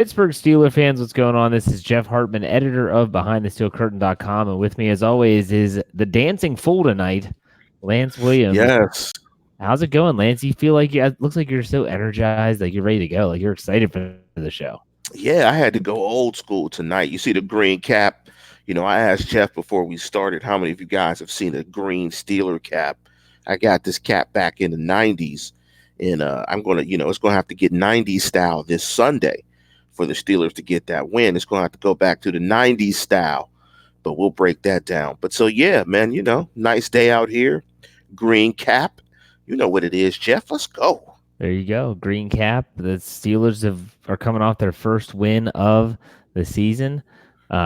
Pittsburgh Steelers fans, what's going on? This is Jeff Hartman, editor of BehindTheSteelCurtain.com, and with me, as always, is the dancing fool tonight, Lance Williams. Yes. How's it going, Lance? You feel like it looks like you're so energized, like you're ready to go, like you're excited for the show. Yeah, I had to go old school tonight. You see the green cap. I asked Jeff before we started how many of you guys have seen a green Steeler cap. I got this cap back in the 90s, and I'm going to, it's going to have to get 90s style this Sunday for the Steelers to get that win. It's going to have to go back to the 90s style, but we'll break that down. But so, yeah, man, nice day out here. Green cap. You know what it is, Jeff. Let's go. There you go, green cap. The Steelers are coming off their first win of the season.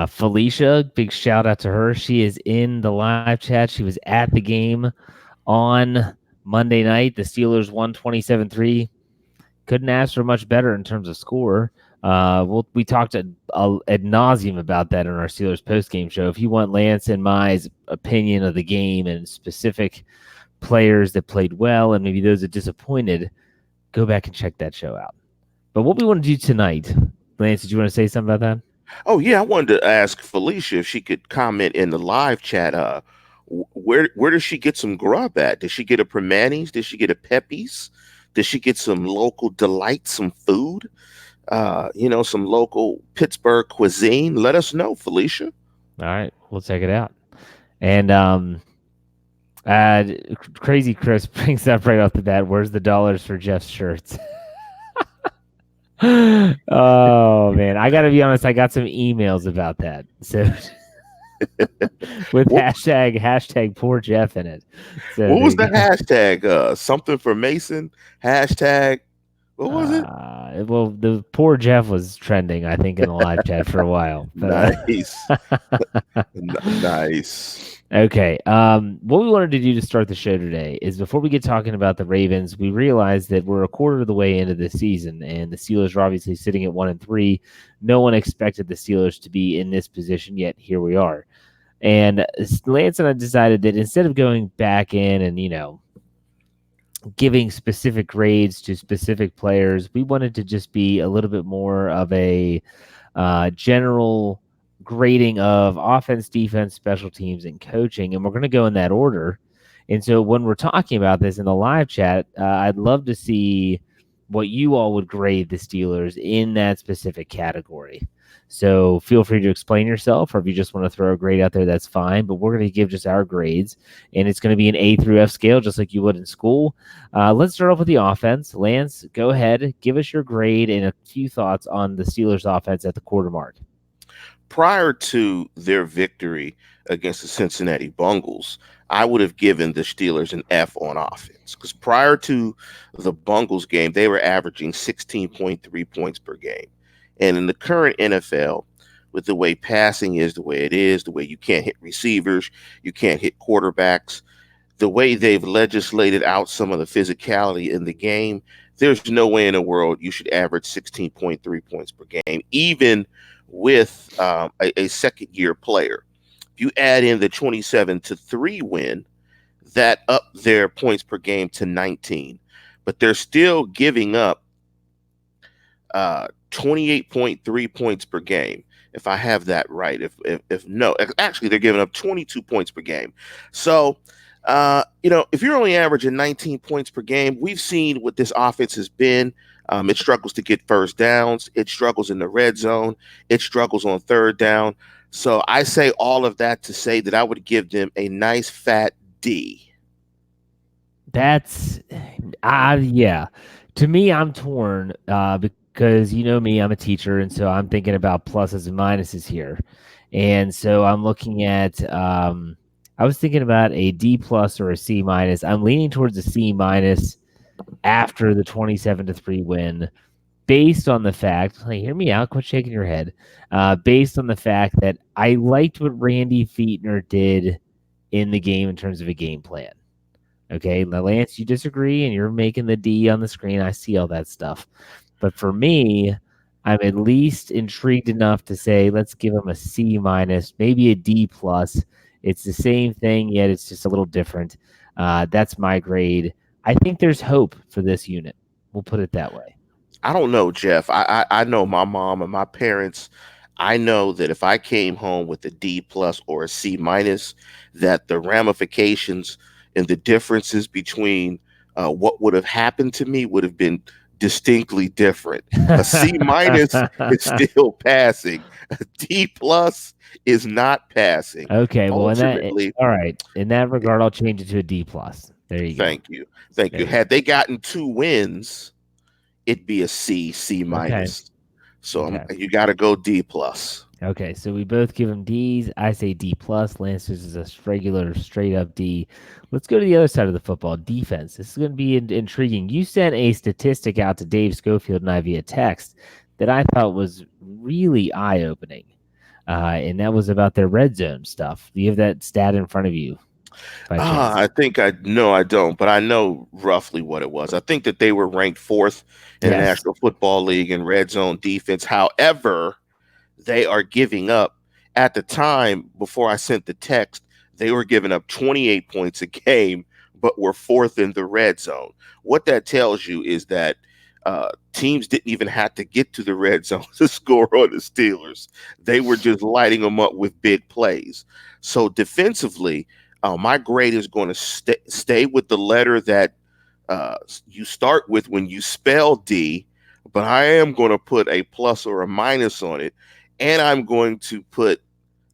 Felicia, big shout out to her. She is in the live chat. She was at the game on Monday night. The Steelers won 27-3. Couldn't ask for much better in terms of score. We talked ad nauseum about that in our Steelers post-game show. If you want Lance and my opinion of the game and specific players that played well and maybe those that disappointed, go back and check that show out. But what we want to do tonight, Lance, did you want to say something about that? Oh, yeah, I wanted to ask Felicia if she could comment in the live chat. Where does she get some grub at? Did she get a Permanis? Did she get a Peppies? Did she get some local delight, some food? Some local Pittsburgh cuisine? Let us know, Felicia. All right, we'll check it out. And Crazy Chris brings up right off the bat, where's the dollars for Jeff's shirts? Oh, man. I got to be honest, I got some emails about that. So with hashtag poor Jeff in it. So what was the hashtag? Something for Mason? Hashtag, what was it? Well, the poor Jeff was trending, I think, in the live chat for a while. Nice. Nice. Okay. What we wanted to do to start the show today is before we get talking about the Ravens, we realized that we're a quarter of the way into the season, and the Steelers are obviously sitting at 1-3. No one expected the Steelers to be in this position, yet here we are. And Lance and I decided that instead of going back in and, giving specific grades to specific players, we wanted to just be a little bit more of a general grading of offense, defense, special teams, and coaching, and we're going to go in that order. And so when we're talking about this in the live chat, I'd love to see what you all would grade the Steelers in that specific category. So feel free to explain yourself, or if you just want to throw a grade out there, that's fine. But we're going to give just our grades, and it's going to be an A through F scale, just like you would in school. Let's start off with the offense. Lance, go ahead. Give us your grade and a few thoughts on the Steelers offense at the quarter mark. Prior to their victory against the Cincinnati Bengals, I would have given the Steelers an F on offense, because prior to the Bengals game, they were averaging 16.3 points per game. And in the current NFL, with the way passing is the way it is, the way you can't hit receivers, you can't hit quarterbacks, the way they've legislated out some of the physicality in the game, there's no way in the world you should average 16.3 points per game, even with a second-year player. If you add in the 27-3 win, that upped their points per game to 19. But they're still giving up 28.3 points per game, if I have that right. If no, actually, they're giving up 22 points per game. So, if you're only averaging 19 points per game, we've seen what this offense has been. It struggles to get first downs. It struggles in the red zone. It struggles on third down. So I say all of that to say that I would give them a nice fat D. That's, yeah. To me, I'm torn because you know me, I'm a teacher, and so I'm thinking about pluses and minuses here. And so I'm looking at, I was thinking about a D plus or a C minus. I'm leaning towards a C minus after the 27-3 win, based on the fact, hear me out, quit shaking your head, based on the fact that I liked what Randy Fichtner did in the game in terms of a game plan. Okay, now, Lance, you disagree, and you're making the D on the screen. I see all that stuff. But for me, I'm at least intrigued enough to say, let's give him a C minus, maybe a D plus. It's the same thing, yet it's just a little different. That's my grade. I think there's hope for this unit. We'll put it that way. I don't know, Jeff. I know my mom and my parents. I know that if I came home with a D plus or a C minus, that the ramifications and the differences between what would have happened to me would have been distinctly different. A C minus is still passing. A D plus is not passing. Okay, well, Ultimately, all right. In that regard, I'll change it to a D plus. There you go. thank you, thank you. There you Had they gotten 2 wins, it'd be a C go. Okay. minus. So Okay. you got to go D plus. Okay, so we both give him D's. I say D plus. Lance is a regular, straight up D. Let's go to the other side of the football, defense. This is going to be intriguing. You sent a statistic out to Dave Schofield and I via text that I thought was really eye opening, and that was about their red zone stuff. Do you have that stat in front of you by chance? I think I no, I don't, but I know roughly what it was. I think that they were ranked fourth in the Yes. National Football League in red zone defense. However, they are giving up at the time before I sent the text, they were giving up 28 points a game, but were fourth in the red zone. What that tells you is that teams didn't even have to get to the red zone to score on the Steelers. They were just lighting them up with big plays. So defensively, my grade is going to stay with the letter that you start with when you spell D, but I am going to put a plus or a minus on it, and I'm going to put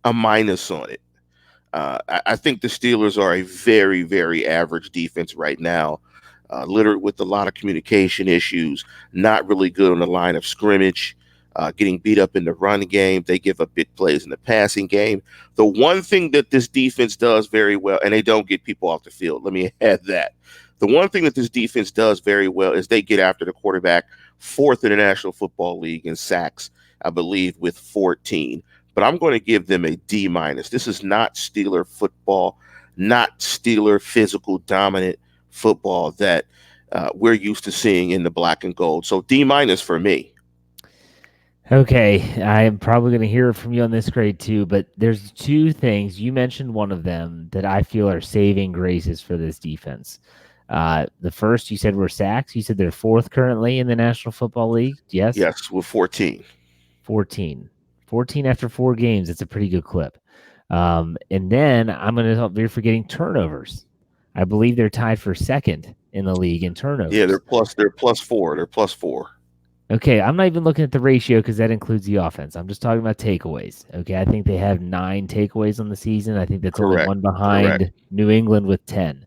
a minus on it. I think the Steelers are a very, very average defense right now, littered with a lot of communication issues, not really good on the line of scrimmage, getting beat up in the run game. They give up big plays in the passing game. The one thing that this defense does very well, and they don't get people off the field, let me add that. The one thing that this defense does very well is they get after the quarterback, fourth in the National Football League in sacks, I believe, with 14. But I'm going to give them a D minus. This is not Steeler football, not Steeler physical dominant football that we're used to seeing in the black and gold. So D minus for me. Okay, I am probably going to hear from you on this grade too, but there's two things. You mentioned one of them that I feel are saving graces for this defense. The first, you said were sacks. You said they're fourth currently in the National Football League. Yes? Yes, with 14. 14. 14 after 4 games. It's a pretty good clip. And then I'm going to be forgetting turnovers. I believe they're tied for second in the league in turnovers. Yeah, they're plus four. They're plus four. Okay, I'm not even looking at the ratio because that includes the offense. I'm just talking about takeaways. Okay, I think they have 9 takeaways on the season. I think that's only Correct. one behind Correct. New England with 10.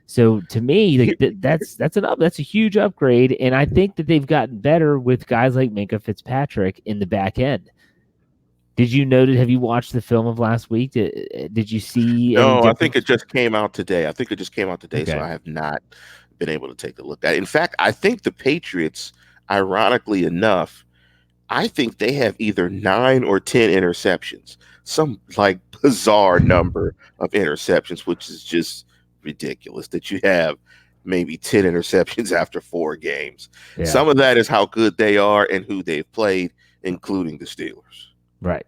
So to me, like, that's a huge upgrade, and I think that they've gotten better with guys like Minkah Fitzpatrick in the back end. Did you notice? Have you watched the film of last week? Did you see any No, I difference? think it just came out today. Okay. So I have not been able to take a look at it. In fact, I think the Patriots, ironically enough, I think they have either 9 or 10 interceptions, some like bizarre number of interceptions, which is just ridiculous that you have maybe 10 interceptions after 4 games. Yeah. Some of that is how good they are and who they've played, including the Steelers. Right.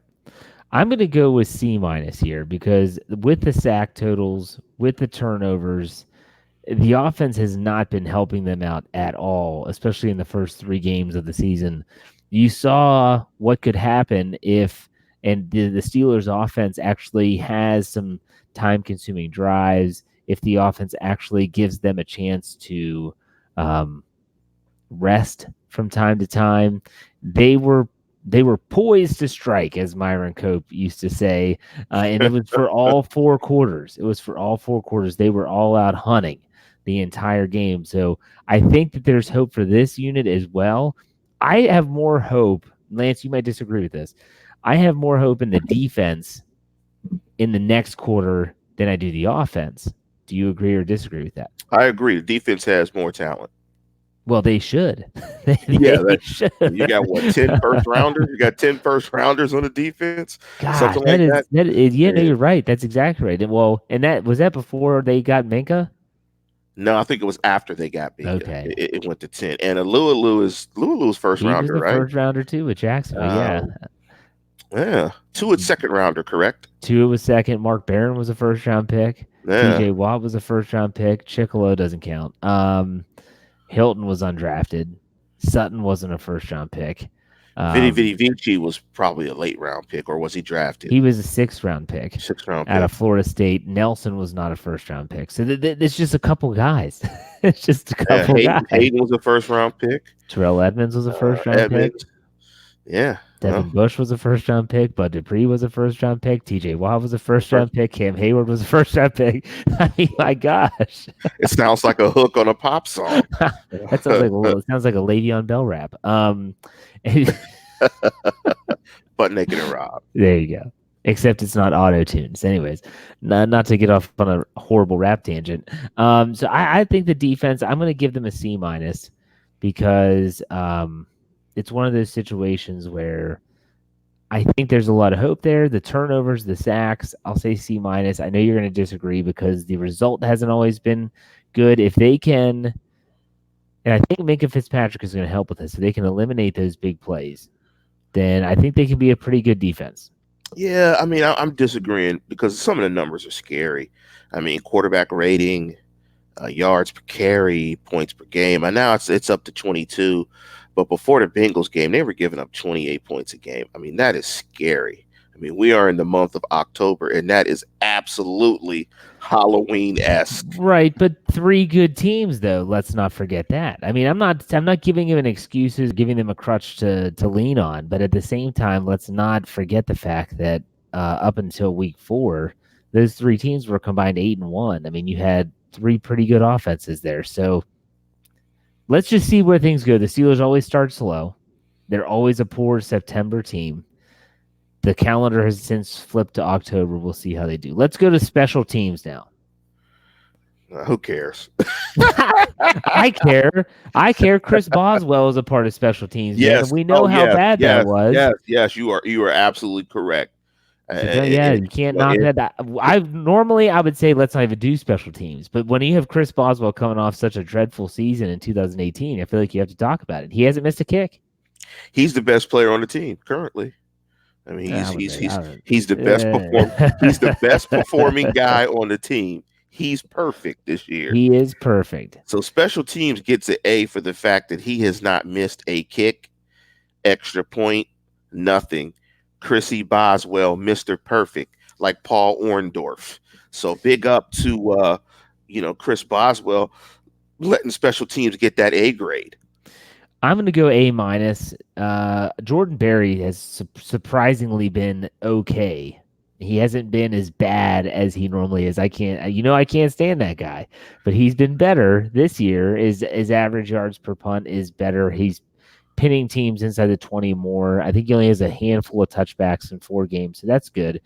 I'm going to go with C minus here because with the sack totals, with the turnovers, the offense has not been helping them out at all, especially in the first 3 games of the season. You saw what could happen if, and the Steelers' offense actually has some time-consuming drives, if the offense actually gives them a chance to rest from time to time. They were poised to strike, as Myron Cope used to say, and it was for all 4 quarters. It was for all 4 quarters. They were all out hunting the entire game. So I think that there's hope for this unit as well. I have more hope. Lance, you might disagree with this. I have more hope in the defense in the next quarter than I do the offense. Do you agree or disagree with that? I agree. The defense has more talent. Well, they should. Yeah, should. you got what, 10 first rounders? You got 10 first rounders on the defense? Gosh, Something like that? Yeah, no, you're right. That's exactly right. Well, and that was that before they got Minkah? No, I think it was after they got Minka. Okay. It went to 10. And Lulu's first He was rounder, the right? first rounder too with Jacksonville. Yeah. Yeah. 2 at second rounder, correct? 2 was second. Mark Barron was a first round pick. Yeah. TJ Watt was a first round pick. Chicolo doesn't count. Hilton was undrafted. Sutton wasn't a first round pick. Vidi Vidi Vici was probably a late round pick, or was he drafted? He was a 6th round pick 6th round out pick. of Florida State. Nelson was not a first round pick. So it's just a couple guys. It's just a couple guys. Hayden was a 1st round pick. Terrell Edmonds was a first round pick. Edmonds. Yeah. Devin Bush was a first round pick. Bud Dupree was a first round pick. TJ Watt was a first round pick. Cam Hayward was a first round pick. I mean, my gosh. It sounds like a hook on a pop song. That sounds like it sounds like a Le'Veon Bell rap. Butt naked and Rob. There you go. Except it's not auto tunes. Anyways, not to get off on a horrible rap tangent. So I think the defense, I'm going to give them a C- because it's one of those situations where I think there's a lot of hope there. The turnovers, the sacks, I'll say C-. I know you're going to disagree because the result hasn't always been good. If they can, and I think Minkah Fitzpatrick is going to help with this, if they can eliminate those big plays, then I think they can be a pretty good defense. Yeah, I mean, I'm disagreeing because some of the numbers are scary. I mean, quarterback rating, yards per carry, points per game. And now it's up to 22. But before the Bengals game, they were giving up 28 points a game. I mean, that is scary. I mean, we are in the month of October, and that is absolutely Halloween-esque. Right, but 3 good teams, though. Let's not forget that. I mean, I'm not giving them excuses, giving them a crutch to lean on. But at the same time, let's not forget the fact that up until week 4, those 3 teams were combined 8-1. I mean, you had 3 pretty good offenses there. So let's just see where things go. The Steelers always start slow. They're always a poor September team. The calendar has since flipped to October. We'll see how they do. Let's go to special teams now. Who cares? I care. I care. Chris Boswell is a part of special teams. Yes, man. We know how bad that was. Yes, you are absolutely correct. You can't knock that. I would say let's not even do special teams. But when you have Chris Boswell coming off such a dreadful season in 2018, I feel like you have to talk about it. He hasn't missed a kick. He's the best player on the team currently. I mean, he's the best he's the best performing guy on the team. He's perfect this year. He is perfect. So special teams gets an A for the fact that he has not missed a kick, extra point, nothing. Chrissy Boswell, Mr. Perfect, like Paul Orndorff. So big up to Chris Boswell letting special teams get that A grade. I'm going to go A-. Jordan Berry has surprisingly been okay. He hasn't been as bad as he normally is. I can't stand that guy, but he's been better this year. His average yards per punt is better. He's pinning teams inside the 20 more. I think he only has a handful of touchbacks in 4 games, so that's good.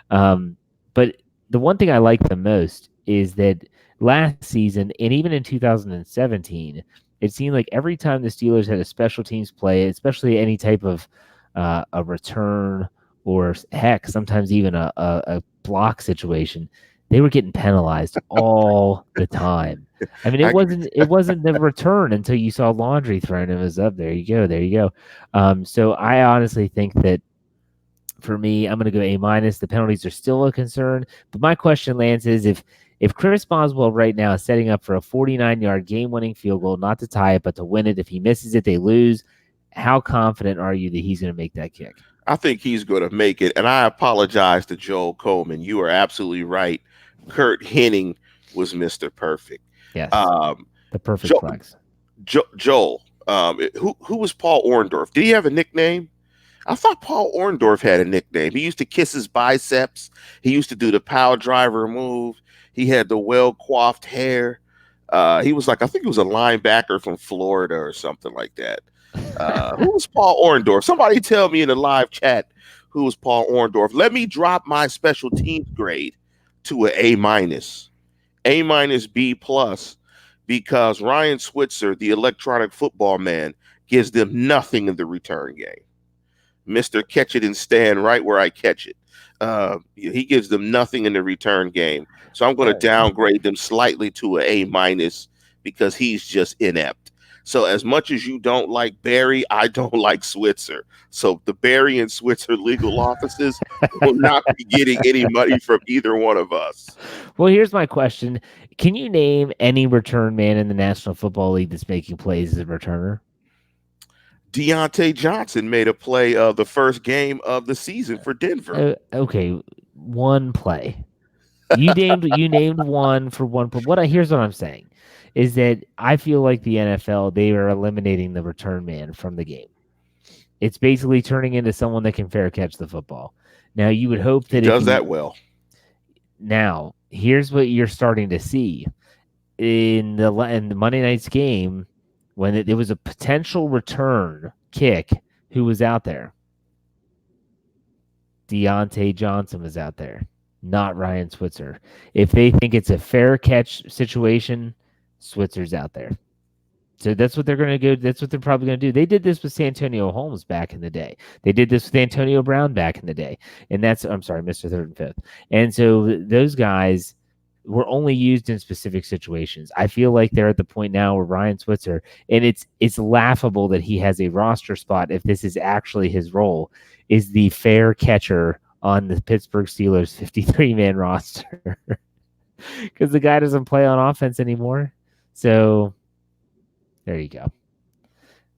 But the one thing I like the most is that last season, and even in 2017, it seemed like every time the Steelers had a special teams play, especially any type of a return or heck, sometimes even a block situation, they were getting penalized all the time. I mean, it wasn't the return until you saw laundry thrown. It was up. There you go. So I honestly think that for me, I'm going to go A-. The penalties are still a concern. But my question, Lance, is if Chris Boswell right now is setting up for a 49-yard game-winning field goal, not to tie it, but to win it, if he misses it, they lose, how confident are you that he's going to make that kick? I think he's going to make it. And I apologize to Joel Coleman. You are absolutely right. Kurt Hennig was Mr. Perfect. Yes. The perfect flex. Joel, who was Paul Orndorff? Did he have a nickname? I thought Paul Orndorff had a nickname. He used to kiss his biceps. He used to do the power driver move. He had the well-coiffed hair. He was I think he was a linebacker from Florida or something like that. Who was Paul Orndorff? Somebody tell me in the live chat who was Paul Orndorff. Let me drop my special teams grade to an A-, B+, because Ryan Switzer, the electronic football man, gives them nothing in the return game. Mr. Catch It and Stand right where I catch it. He gives them nothing in the return game. So I'm going to downgrade them slightly to an A- because he's just inept. So as much as you don't like Barry, I don't like Switzer. So the Barry and Switzer legal offices will not be getting any money from either one of us. Well, here's my question. Can you name any return man in the National Football League that's making plays as a returner? Deontay Johnson made a play of the first game of the season for Denver. Okay, one play. You named one for one. But here's what I'm saying is that I feel like the NFL, they are eliminating the return man from the game. It's basically turning into someone that can fair catch the football. Now you would hope He that if does you that well. now here's what you're starting to see in the Monday night's game when it was a potential return kick. Who was out there? Deontay Johnson was out there, not Ryan Switzer. If they think it's a fair catch situation, Switzer's out there. So that's what they're going to go. That's what they're probably going to do. They did this with Santonio Holmes back in the day. They did this with Antonio Brown back in the day. And I'm sorry, Mr. Third and Fifth. And so those guys were only used in specific situations. I feel like they're at the point now where Ryan Switzer, and it's laughable that he has a roster spot if this is actually his role, is the fair catcher on the Pittsburgh Steelers 53-man roster. Because the guy doesn't play on offense anymore. So there you go.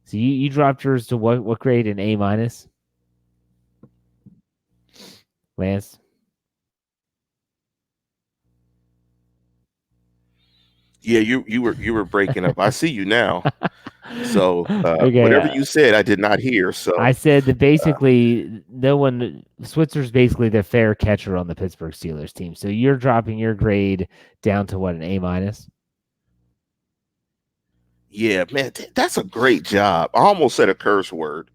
So you dropped yours to what grade? An A minus? Lance? Yeah, you were breaking up. I see you now. So Okay. whatever you said, I did not hear. So I said that basically Switzer's basically the fair catcher on the Pittsburgh Steelers team. So you're dropping your grade down to what, an A minus? yeah, man, that's a great job. I almost said a curse word,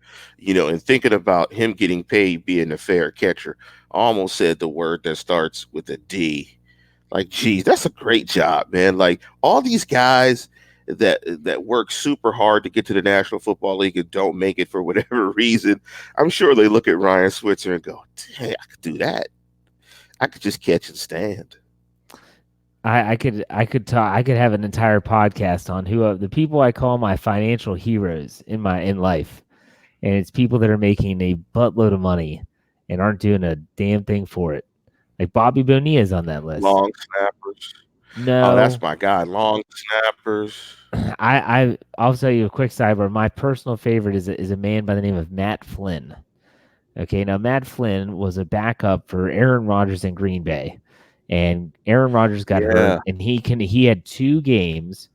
and thinking about him getting paid being a fair catcher. I almost said the word that starts with a D. Like, geez, that's a great job, man. Like all these guys that work super hard to get to the National Football League and don't make it for whatever reason. I'm sure they look at Ryan Switzer and go, "Hey, I could do that. I could just catch and stand." I could have an entire podcast on who the people I call my financial heroes in life, and it's people that are making a buttload of money and aren't doing a damn thing for it. Like Bobby Bonilla's on that list. Long snappers. Oh, No, that's my guy. Long snappers. I'll tell you a quick sidebar. My personal favorite is a man by the name of Matt Flynn. Okay, now Matt Flynn was a backup for Aaron Rodgers in Green Bay, and Aaron Rodgers got hurt, Yeah. and he had 2 games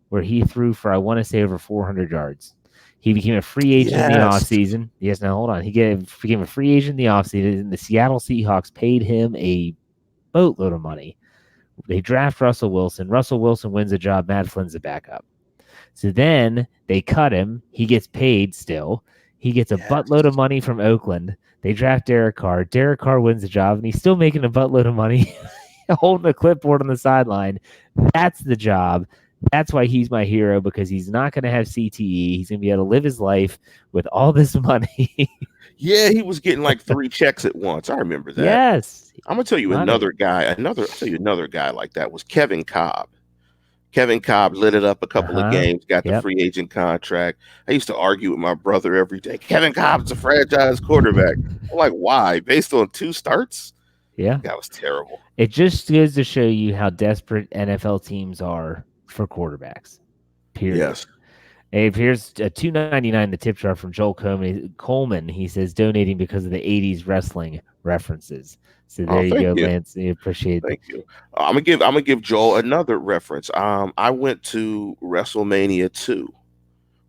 where he threw for, I want to say, over 400 yards. He became a free agent in the Yes. offseason. Yes, now hold on. Became a free agent in the offseason, and the Seattle Seahawks paid him a boatload of money. They draft Russell Wilson. Russell Wilson wins a job. Matt Flynn's the backup. So then they cut him. He gets paid still. He gets a buttload of money from Oakland. They draft Derek Carr. Derek Carr wins the job, and he's still making a buttload of money, holding a clipboard on the sideline. That's the job. That's why he's my hero, because he's not going to have CTE. He's going to be able to live his life with all this money. Yeah, he was getting like 3 checks at once. I remember that. Yes. I'm gonna tell you another guy. I'll tell you another guy like that was Kevin Cobb. Kevin Cobb lit it up a couple of games, got the free agent contract. I used to argue with my brother every day. Kevin Cobb's a franchise quarterback. I'm like, why? Based on 2 starts? Yeah. That was terrible. It just goes to show you how desperate NFL teams are for quarterbacks. Period. Yes. Hey, here's a $2.99 the tip jar from Joel Coleman. He says donating because of the 80s wrestling references. So there you go, Lance. I appreciate it. Thank you. I'm gonna give Joel another reference. I went to WrestleMania 2.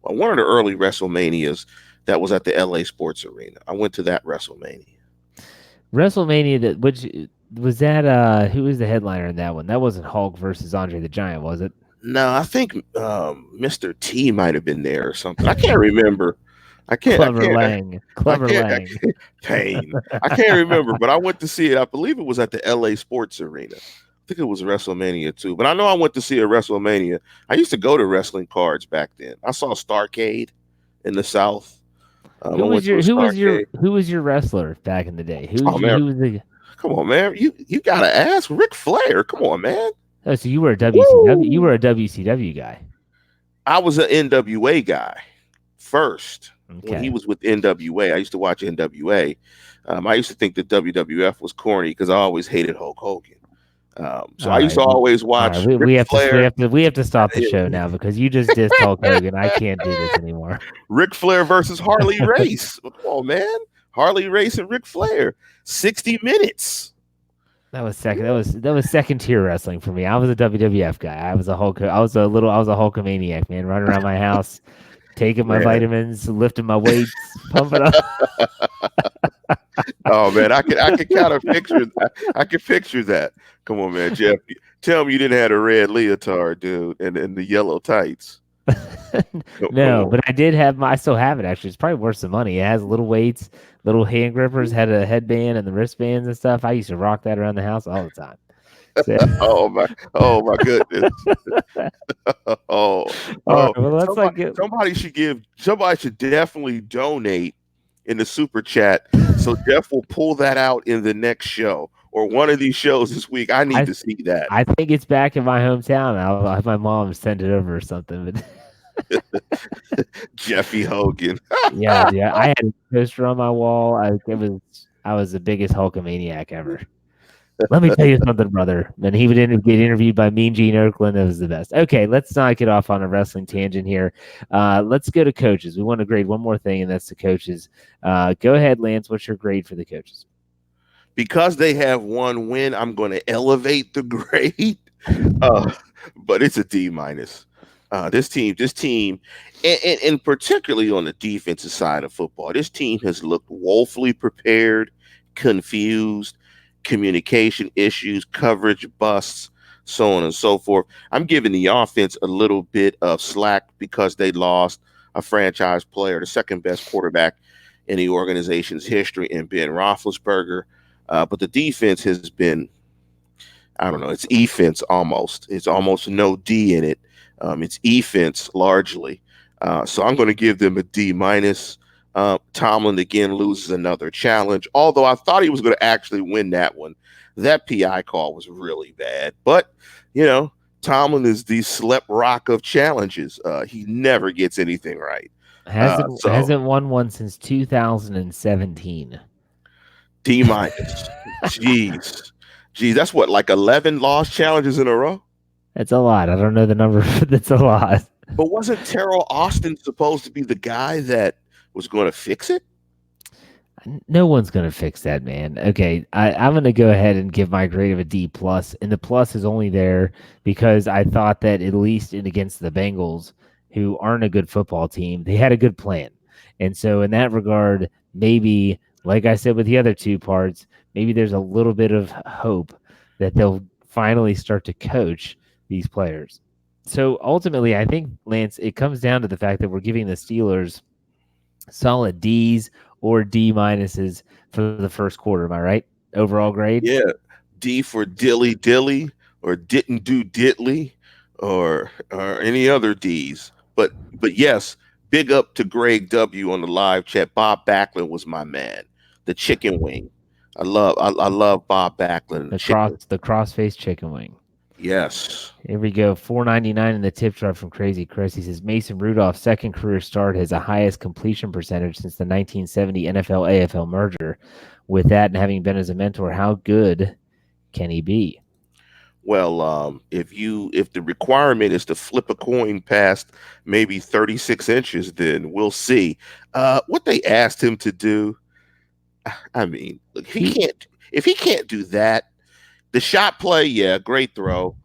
Well, one of the early WrestleManias that was at the LA Sports Arena. I went to that WrestleMania. WrestleMania, which was that? Who was the headliner in that one? That wasn't Hulk versus Andre the Giant, was it? No, I think Mr. T might have been there or something. I can't remember. Clever Lang. Pain. I can't remember, but I went to see it. I believe it was at the LA Sports Arena. I think it was WrestleMania 2. But I know I went to see a WrestleMania. I used to go to wrestling cards back then. I saw Starrcade in the South. Who was your wrestler back in the day? Who was the? Come on, man. You gotta ask Ric Flair. Come on, man. Oh, so you were a WCW. Woo! You were a WCW guy. I was an NWA guy first. Okay. When he was with NWA, I used to watch NWA. I used to think that WWF was corny because I always hated Hulk Hogan. So All I used right. to always All right. watch We, Ric we have to we Flair. have to we have to stop the show now because you just dissed Hulk Hogan. I can't do this anymore. Ric Flair versus Harley Race. Come on, man. Harley Race and Ric Flair. 60 minutes. That was second. That was second tier wrestling for me. I was a WWF guy. I was a Hulkamaniac, man, running around my house, taking my Man. vitamins, lifting my weights, pumping up. Oh man, I could kind of picture I could picture that. Come on, man, Jeff. Tell me you didn't have a red leotard, dude, and the yellow tights. Come No, on. but I still have it actually. It's probably worth some money. It has little weights, little hand grippers, had a headband and the wristbands and stuff. I used to rock that around the house all the time. So, Oh my goodness. Oh, all right, oh. well, let's like Somebody, get. somebody should definitely donate in the super chat so Jeff will pull that out in the next show or one of these shows this week. I need I to see that. I think it's back in my hometown. I'll have my mom send it over or something. But Jeffy Hogan. yeah, dude, I had a poster on my wall. I was the biggest Hulkamaniac ever. Let me tell you something, brother. And he would get interviewed by Mean Gene Okerlund. That was the best. Okay, let's not get off on a wrestling tangent here. Let's go to coaches. We want to grade one more thing, and that's the coaches. Go ahead, Lance. What's your grade for the coaches? Because they have one win, I'm going to elevate the grade. But it's a D minus. This team, and particularly on the defensive side of football, this team has looked woefully prepared, confused, communication issues, coverage busts, so on and so forth. I'm giving the offense a little bit of slack because they lost a franchise player, the second best quarterback in the organization's history, in Ben Roethlisberger. But the defense has been, I don't know, it's offense almost. It's almost no D in it. It's offense largely. So I'm going to give them a D minus. Tomlin again loses another challenge, although I thought he was going to actually win that one. That PI call was really bad. But, Tomlin is the slep rock of challenges. He never gets anything right. Hasn't won one since 2017. D minus. Jeez. That's what, like 11 lost challenges in a row? That's a lot. I don't know the number, but that's a lot. But wasn't Terrell Austin supposed to be the guy that was going to fix it? No one's going to fix that, man. Okay, I'm going to go ahead and give my grade of a D plus, and the plus is only there because I thought that at least against the Bengals, who aren't a good football team, they had a good plan, and so in that regard, maybe like I said with the other two parts, maybe there's a little bit of hope that they'll finally start to coach these players. So ultimately, I think, Lance, it comes down to the fact that we're giving the Steelers solid D's or D minuses for the first quarter. Am I right? Overall grade? Yeah. D for dilly or didn't do diddly or any other D's. But yes, big up to Greg W on the live chat. Bob Backlund was my man. The chicken wing. I love Bob Backlund. The cross-faced chicken wing. Yes. Here we go. $4.99 in the tip jar from Crazy Chris. He says Mason Rudolph's second career start has the highest completion percentage since the 1970 NFL AFL merger. With that and having been as a mentor, how good can he be? Well, if the requirement is to flip a coin past maybe 36 inches, then we'll see. What they asked him to do, I mean, look, if he can't do that, the shot play, yeah, great throw.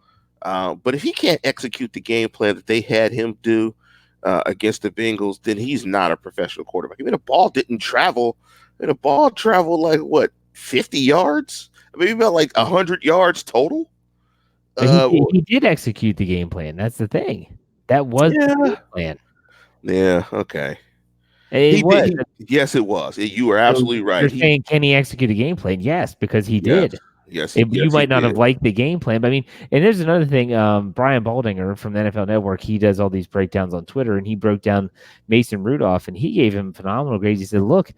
But if he can't execute the game plan that they had him do against the Bengals, then he's not a professional quarterback. I mean, the ball didn't travel. And the ball traveled like, what, 50 yards? I mean, about like 100 yards total. He did execute the game plan. That's the thing. That was the game plan. Yeah, okay. Yes, it was. You were absolutely right. You're saying, can he execute a game plan? Yes, because he did. Yes, you might not have liked the game plan, but I mean, and there's another thing. Brian Baldinger from the NFL Network, he does all these breakdowns on Twitter, and he broke down Mason Rudolph, and he gave him phenomenal grades. He said, "Look,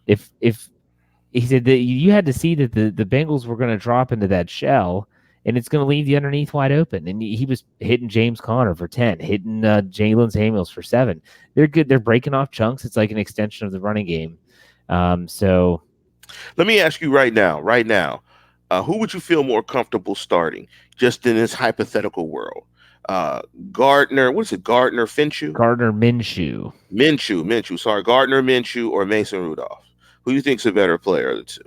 if he said that you had to see that the Bengals were going to drop into that shell, and it's going to leave you underneath wide open." And he was hitting James Conner for 10, hitting Jalen Samuels for 7. They're good. They're breaking off chunks. It's like an extension of the running game. So let me ask you right now. Who would you feel more comfortable starting, just in this hypothetical world? Uh, Gardner, what is it? Gardner Finshew, Gardner Minshew. Minshew. Sorry, Gardner Minshew or Mason Rudolph. Who do you think's a better player of the two?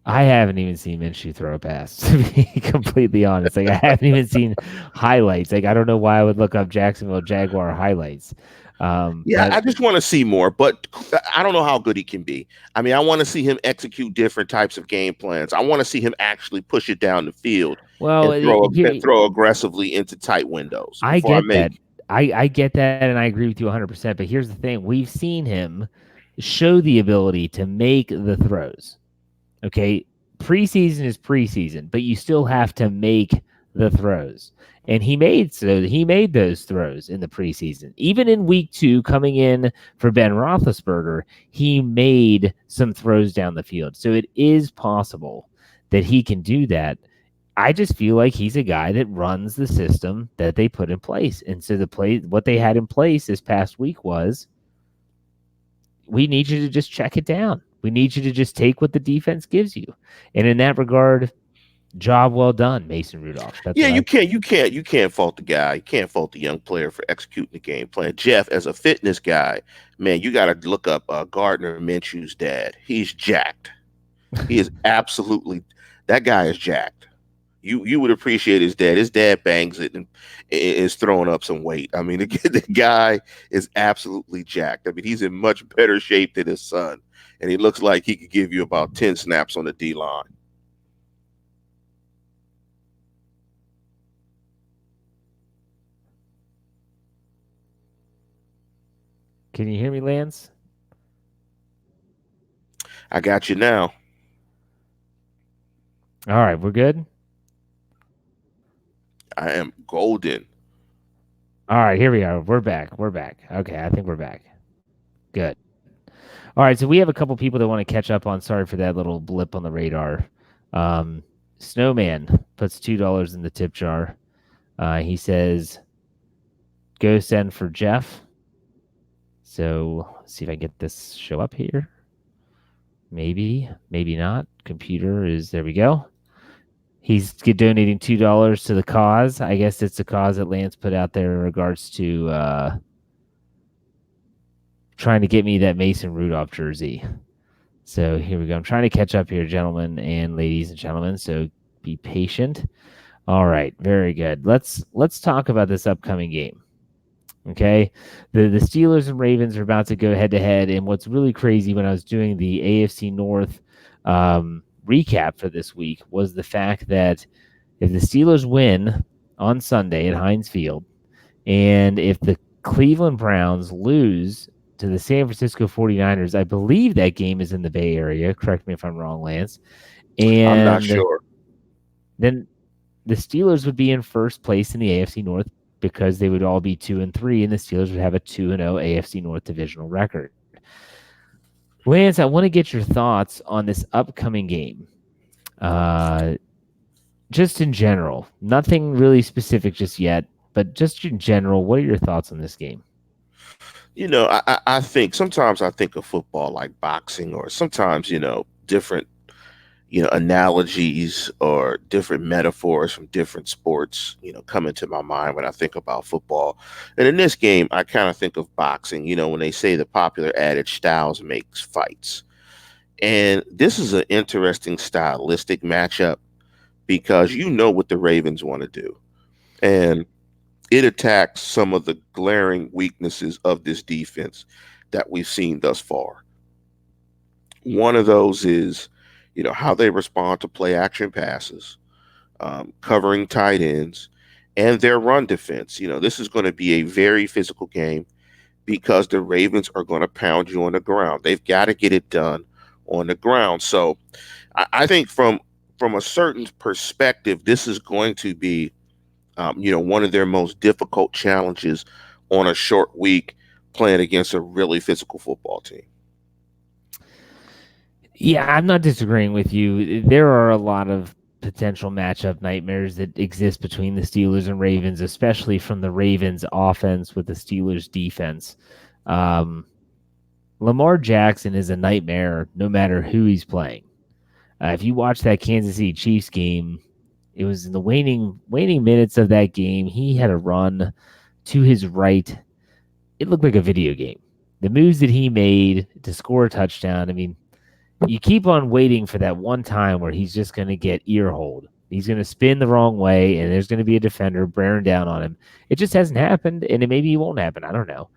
I haven't even seen Minshew throw a pass, to be completely honest. Like, I haven't even seen highlights. Like, I don't know why I would look up Jacksonville Jaguar highlights. Yeah, But I just want to see more, but I don't know how good he can be. I mean, I want to see him execute different types of game plans. I want to see him actually push it down the field well, and throw aggressively into tight windows I before I get make. that. I get that, and I agree with you 100%. But here's the thing: we've seen him show the ability to make the throws. Okay. Preseason is preseason, but you still have to make the throws. And he made those throws in the preseason. Even in week 2, coming in for Ben Roethlisberger, he made some throws down the field. So it is possible that he can do that. I just feel like he's a guy that runs the system that they put in place. And so what they had in place this past week was, we need you to just check it down. We need you to just take what the defense gives you. And in that regard, job well done, Mason Rudolph. That's Yeah, what I you can't fault the guy. You can't fault the young player for executing the game plan. Jeff, as a fitness guy, man, you got to look up Gardner Minshew's dad. He's jacked. He is absolutely, that guy is jacked. You would appreciate his dad. His dad bangs it and is throwing up some weight. I mean, the guy is absolutely jacked. I mean, he's in much better shape than his son, and he looks like he could give you about 10 snaps on the D line. Can you hear me, Lance? I got you now. All right, we're good. I am golden. All right, here we are. We're back. We're back. Okay, I think we're back. Good. All right, so we have a couple people that want to catch up on. Sorry for that little blip on the radar. Um, Snowman puts $2 in the tip jar. He says, "Go send for Jeff." So let's see if I get this show up here. Maybe, maybe not. Computer is there. We go. He's donating $2 to the cause. I guess it's a cause that Lance put out there in regards to trying to get me that Mason Rudolph jersey. So here we go. I'm trying to catch up here, gentlemen and ladies and gentlemen. So be patient. All right, very good. Let's talk about this upcoming game. Okay, the Steelers and Ravens are about to go head to head, and what's really crazy when I was doing the AFC North recap for this week was the fact that if the Steelers win on Sunday at Heinz Field, and if the Cleveland Browns lose to the San Francisco 49ers, I believe that game is in the Bay Area. Correct me if I'm wrong, Lance. I'm not And sure. then the Steelers would be in first place in the AFC North because they would all be 2-3, and the Steelers would have a 2-0 AFC North divisional record. Lance, I want to get your thoughts on this upcoming game. Just in general, nothing really specific just yet, but just in general, what are your thoughts on this game? I think sometimes I think of football like boxing, or sometimes, different, analogies or different metaphors from different sports, come into my mind when I think about football. And in this game, I kind of think of boxing, when they say the popular adage, styles makes fights. And this is an interesting stylistic matchup because you know what the Ravens want to do. And it attacks some of the glaring weaknesses of this defense that we've seen thus far. One of those is, how they respond to play action passes, covering tight ends, and their run defense. This is going to be a very physical game because the Ravens are going to pound you on the ground. They've got to get it done on the ground. So I think from a certain perspective, this is going to be one of their most difficult challenges on a short week playing against a really physical football team. Yeah, I'm not disagreeing with you. There are a lot of potential matchup nightmares that exist between the Steelers and Ravens, especially from the Ravens offense with the Steelers defense. Lamar Jackson is a nightmare no matter who he's playing. If you watch that Kansas City Chiefs game, it was in the waning minutes of that game. He had a run to his right. It looked like a video game. The moves that he made to score a touchdown. I mean, you keep on waiting for that one time where he's just going to get ear hold. He's going to spin the wrong way, and there's going to be a defender bearing down on him. It just hasn't happened, and maybe it won't happen. I don't know.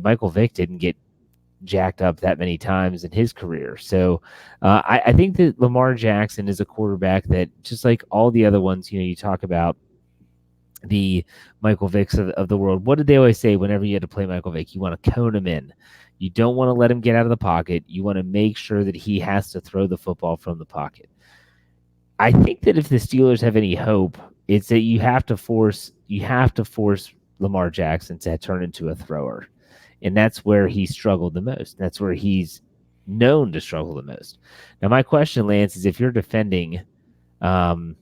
Michael Vick didn't get jacked up that many times in his career. So I think that Lamar Jackson is a quarterback that, just like all the other ones, you talk about the Michael Vicks of the world. What did they always say whenever you had to play Michael Vick? You want to cone him in. You don't want to let him get out of the pocket. You want to make sure that he has to throw the football from the pocket. I think that if the Steelers have any hope, it's that you have to force Lamar Jackson to turn into a thrower. And that's where he struggled the most. That's where he's known to struggle the most. Now, my question, Lance, is if you're defending the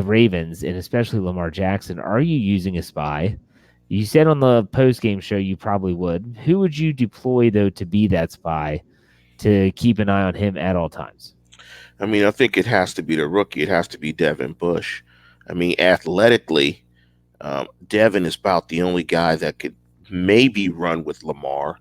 Ravens and especially Lamar Jackson, are you using a spy? You said on the post-game show you probably would. Who would you deploy, though, to be that spy to keep an eye on him at all times? I mean, I think it has to be the rookie. It has to be Devin Bush. I mean, athletically, Devin is about the only guy that could maybe run with Lamar,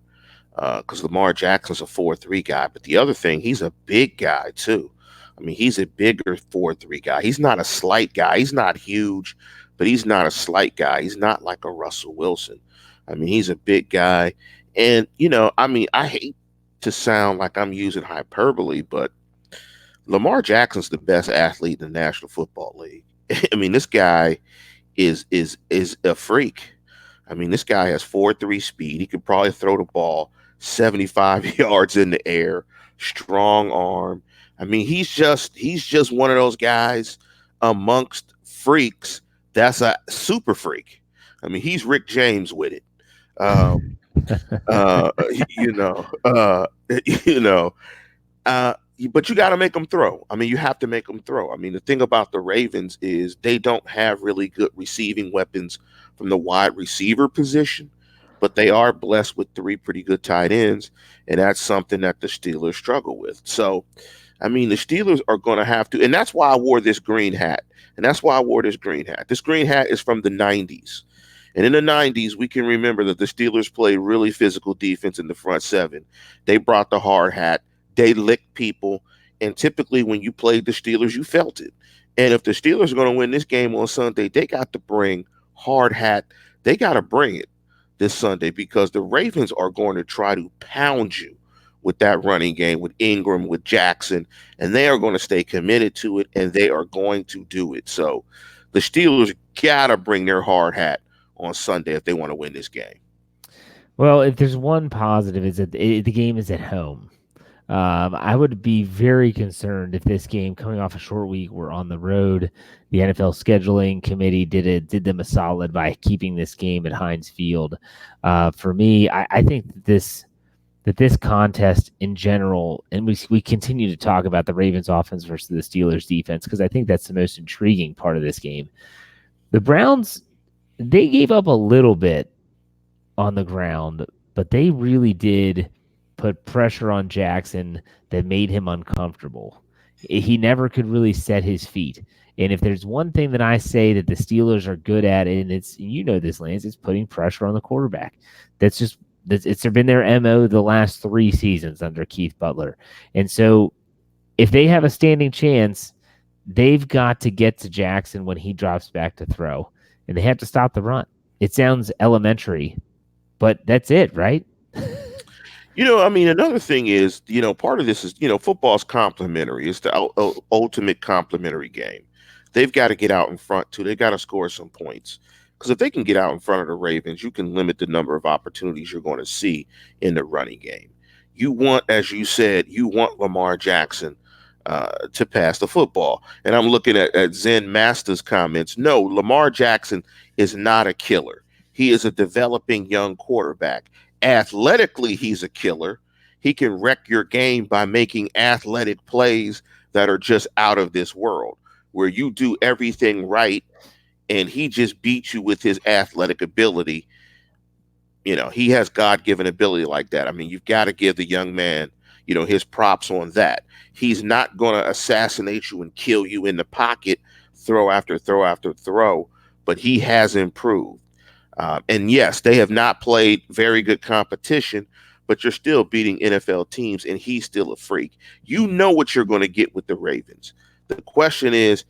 because Lamar Jackson's a 4-3 guy. But the other thing, he's a big guy too. I mean, he's a bigger 4-3 guy. He's not a slight guy. He's not huge, but he's not a slight guy. He's not like a Russell Wilson. I mean, he's a big guy. And, I mean, I hate to sound like I'm using hyperbole, but Lamar Jackson's the best athlete in the National Football League. I mean, this guy is a freak. I mean, this guy has 4.3 speed. He could probably throw the ball 75 yards in the air, strong arm. I mean, he's just one of those guys amongst freaks that's a super freak. I mean, he's Rick James with it. Uh, you know, uh, you know, but you got to make them throw. I mean, you have to make them throw. I mean, the thing about the Ravens is they don't have really good receiving weapons from the wide receiver position, but they are blessed with three pretty good tight ends, and that's something that the Steelers struggle with. So, I mean, the Steelers are going to have to, and that's why I wore this green hat. And that's why I wore this green hat. This green hat is from the 90s. And in the 90s, we can remember that the Steelers played really physical defense in the front seven. They brought the hard hat. They licked people. And typically when you played the Steelers, you felt it. And if the Steelers are going to win this game on Sunday, they got to bring hard hat. They got to bring it this Sunday because the Ravens are going to try to pound you with that running game, with Ingram, with Jackson, and they are going to stay committed to it, and they are going to do it. So the Steelers got to bring their hard hat on Sunday if they want to win this game. Well, if there's one positive, is that the game is at home. I would be very concerned if this game, coming off a short week, were on the road. The NFL scheduling committee did them a solid by keeping this game at Heinz Field. For me, I think that this contest in general, and we continue to talk about the Ravens offense versus the Steelers defense, because I think that's the most intriguing part of this game. The Browns, they gave up a little bit on the ground, but they really did put pressure on Jackson that made him uncomfortable. He never could really set his feet. And if there's one thing that I say that the Steelers are good at, and it's, this, Lance, it's putting pressure on the quarterback. It's been their MO the last 3 seasons under Keith Butler. And so if they have a standing chance, they've got to get to Jackson when he drops back to throw, and they have to stop the run. It sounds elementary, but that's it, right? I mean, another thing is, part of this is, football's complementary. It's the ultimate complementary game. They've got to get out in front, too. They've got to score some points. Because if they can get out in front of the Ravens, you can limit the number of opportunities you're going to see in the running game. You want, as you said, Lamar Jackson to pass the football. And I'm looking at Zen Master's comments. No, Lamar Jackson is not a killer. He is a developing young quarterback. Athletically, he's a killer. He can wreck your game by making athletic plays that are just out of this world, where you do everything right and he just beats you with his athletic ability. He has God-given ability like that. I mean, you've got to give the young man, his props on that. He's not going to assassinate you and kill you in the pocket, throw after throw after throw, but he has improved. And yes, they have not played very good competition, but you're still beating NFL teams, and he's still a freak. You know what you're going to get with the Ravens. The question is,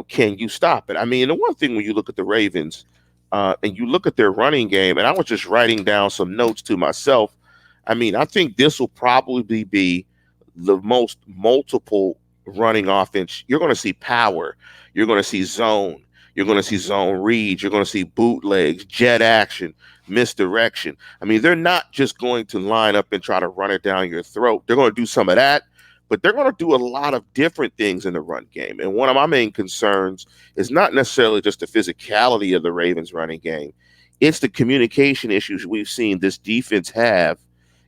can you stop it? I mean, the one thing when you look at the Ravens and you look at their running game, and I was just writing down some notes to myself. I mean, I think this will probably be the most multiple running offense. You're going to see power. You're going to see zone. You're going to see zone reads. You're going to see bootlegs, jet action, misdirection. I mean, they're not just going to line up and try to run it down your throat. They're going to do some of that, but they're going to do a lot of different things in the run game. And one of my main concerns is not necessarily just the physicality of the Ravens running game. It's the communication issues we've seen this defense have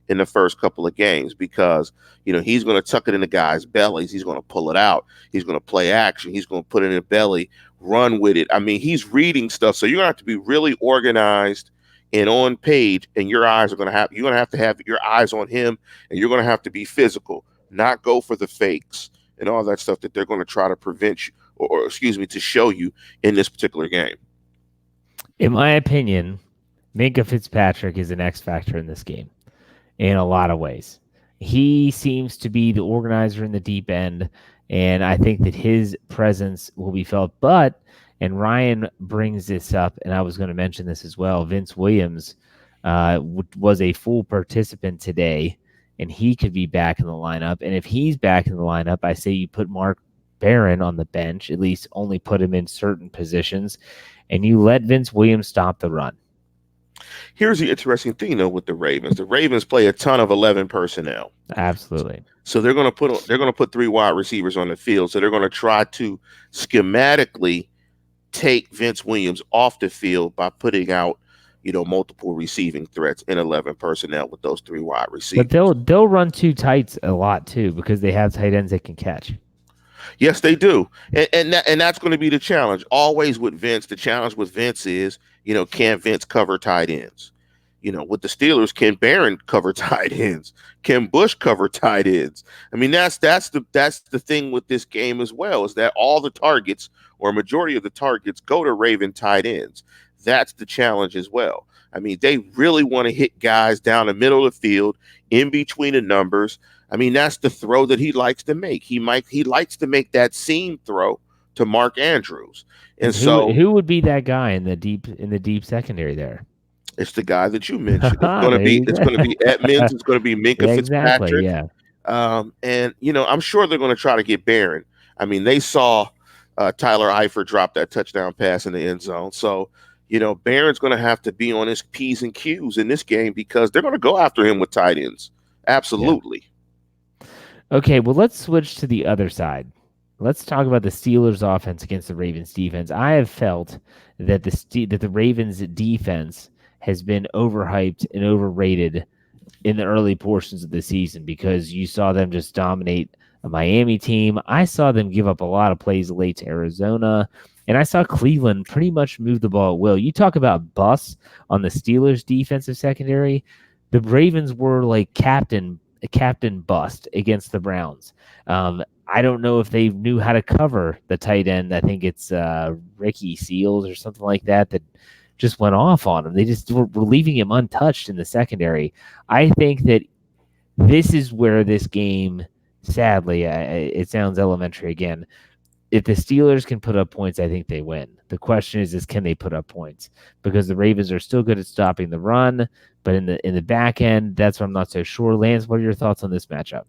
in the first couple of games because, he's going to tuck it in the guys' bellies. He's going to pull it out. He's going to play action. He's going to put it in the belly, run with it. I mean, he's reading stuff. So you're going to have to be really organized and on page, and you're going to have your eyes on him, and you're going to have to be physical, not go for the fakes and all that stuff that they're going to try to prevent you or excuse me, to show you in this particular game. In my opinion, Minka Fitzpatrick is an X factor in this game in a lot of ways. He seems to be the organizer in the deep end, and I think that his presence will be felt. But, and Ryan brings this up, and I was going to mention this as well, Vince Williams was a full participant today, and he could be back in the lineup. And if he's back in the lineup, I say you put Mark Barron on the bench, at least only put him in certain positions, and you let Vince Williams stop the run. Here's the interesting thing, though, with the Ravens. The Ravens play a ton of 11 personnel. Absolutely. So they're going to put 3 wide receivers on the field. So they're going to try to schematically take Vince Williams off the field by putting out, multiple receiving threats in 11 personnel with those 3 wide receivers. But they'll run 2 tights a lot too because they have tight ends they can catch. Yes, they do. And that's going to be the challenge. Always with Vince, the challenge with Vince is, can Vince cover tight ends? With the Steelers, can Barron cover tight ends? Can Bush cover tight ends? I mean, that's the thing with this game as well, is that all the targets or majority of the targets go to Raven tight ends. That's the challenge as well. I mean, they really want to hit guys down the middle of the field, in between the numbers. I mean, that's the throw that he likes to make. He likes to make that seam throw to Mark Andrews. And who would be that guy in the deep secondary there? It's the guy that you mentioned. It's going to be Edmonds. It's going to be Minka Fitzpatrick. Yeah. And I'm sure they're going to try to get Barron. I mean, they saw Tyler Eifert drop that touchdown pass in the end zone. So, Barron's going to have to be on his P's and Q's in this game because they're going to go after him with tight ends. Absolutely. Yeah. Okay, well, let's switch to the other side. Let's talk about the Steelers' offense against the Ravens' defense. I have felt that the Ravens' defense has been overhyped and overrated in the early portions of the season because you saw them just dominate a Miami team. I saw them give up a lot of plays late to Arizona, and I saw Cleveland pretty much move the ball at will. You talk about busts on the Steelers' defensive secondary. The Ravens were like captain bust against the Browns. I don't know if they knew how to cover the tight end. I think it's Ricky Seals or something like that just went off on him. They just were leaving him untouched in the secondary. I think that this is where this game, sadly, it sounds elementary again. If the Steelers can put up points, I think they win. The question is can they put up points? Because the Ravens are still good at stopping the run, but in the back end, that's what I'm not so sure. Lance, what are your thoughts on this matchup?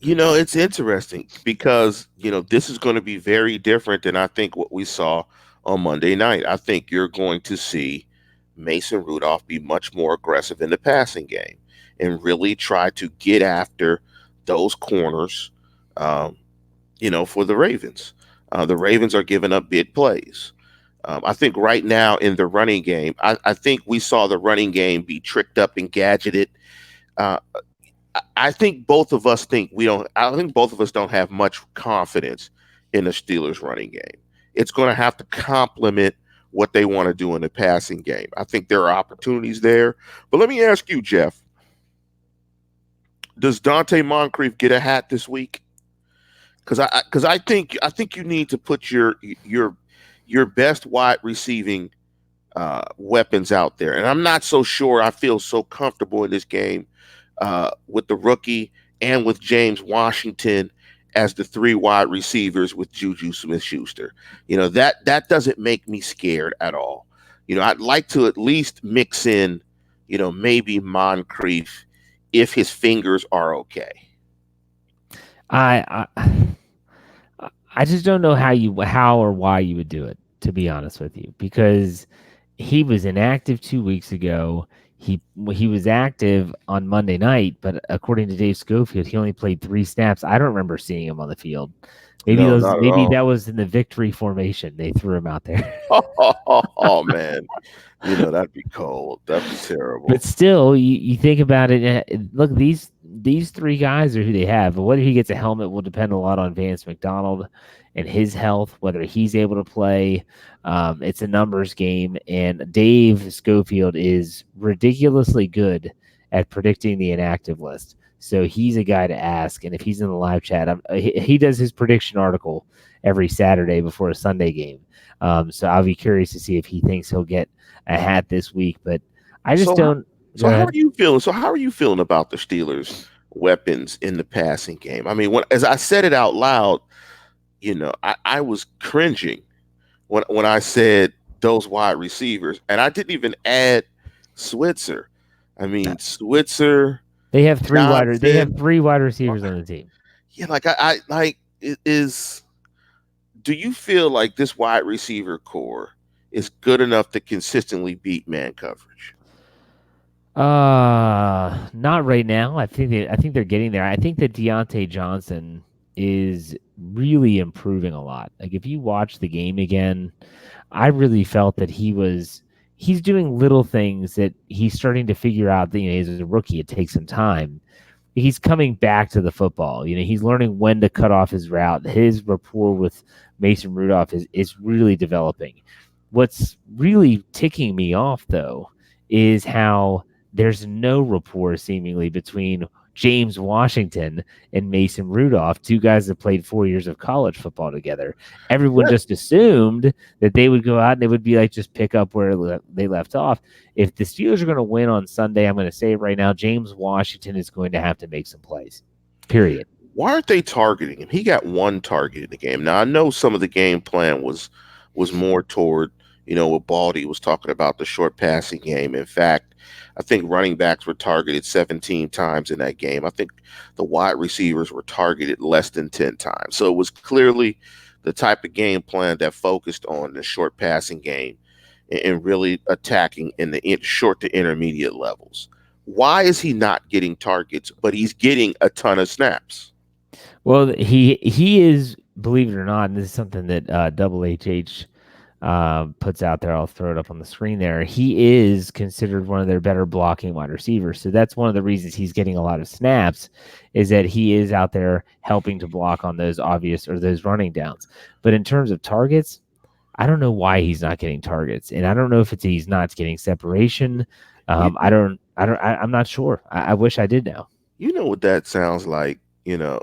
It's interesting because, this is going to be very different than I think what we saw on Monday night. I think you're going to see Mason Rudolph be much more aggressive in the passing game and really try to get after those corners, for the Ravens. The Ravens are giving up big plays. I think right now in the running game, I think we saw the running game be tricked up and gadgeted. I think both of us don't have much confidence in the Steelers running game. It's going to have to complement what they want to do in the passing game. I think there are opportunities there. But let me ask you, Jeff, does Dante Moncrief get a hat this week? Because I think you need to put your best wide receiving weapons out there, and I'm not so sure. I feel so comfortable in this game with the rookie and with James Washington as the three wide receivers with Juju Smith-Schuster. That doesn't make me scared at all. I'd like to at least mix in, maybe Moncrief if his fingers are okay. I I just don't know how or why you would do it, to be honest with you, because he was inactive 2 weeks ago. He was active on Monday night, but according to Dave Schofield, he only played 3 snaps. I don't remember seeing him on the field. No, not at Maybe all. that was in the victory formation. They threw him out there. Oh, man, that'd be cold. That'd be But terrible. still, you think about it. Look, these 3 guys are who they have. But whether he gets a helmet will depend a lot on Vance McDonald and his health, whether he's able to play. It's a numbers game, and Dave Schofield is ridiculously good at predicting the inactive list. So he's a guy to ask. And if he's in the live chat, he does his prediction article every Saturday before a Sunday game. So I'll be curious to see if he thinks he'll get a hat this week. But I just So, don't. so Go how are ahead. you feeling? So how are you feeling about the Steelers' weapons in the passing game? I mean, as I said it out loud, I was cringing when I said those wide receivers, and I didn't even add Switzer. I mean, Switzer, They Johnson. have 3 wide receivers on the team. Yeah, like I like it is. Do you feel like this wide receiver core is good enough to consistently beat man coverage? Not right now. I think they're getting there. I think that Deontay Johnson is really improving a lot. Like if you watch the game again, I really felt that he's doing little things that he's starting to figure out that as a rookie it takes some time. He's coming back to the football. He's learning when to cut off his route. His rapport with Mason Rudolph is really developing. What's really ticking me off though is how there's no rapport seemingly between James Washington and Mason Rudolph, 2 guys that played 4 years of college football together. Everyone just assumed that they would go out and it would be like just pick up where they left off. If the Steelers are going to win on Sunday, I'm going to say it right now, James Washington is going to have to make some plays. Period. Why aren't they targeting him? He got one target in the game. Now I know some of the game plan was more toward, what Baldy was talking about, the short passing game. In fact, I think running backs were targeted 17 times in that game. I think the wide receivers were targeted less than 10 times. So it was clearly the type of game plan that focused on the short passing game and really attacking in the short to intermediate levels. Why is he not getting targets, but he's getting a ton of snaps? Well, he is, believe it or not, and this is something that Double HH puts out there. I'll throw it up on the screen there. He is considered one of their better blocking wide receivers. So that's one of the reasons he's getting a lot of snaps is that he is out there helping to block on those obvious or those running downs. But in terms of targets, I don't know why he's not getting targets, and I don't know if he's not getting separation. You, I'm not sure. I wish I did know. you know what that sounds like?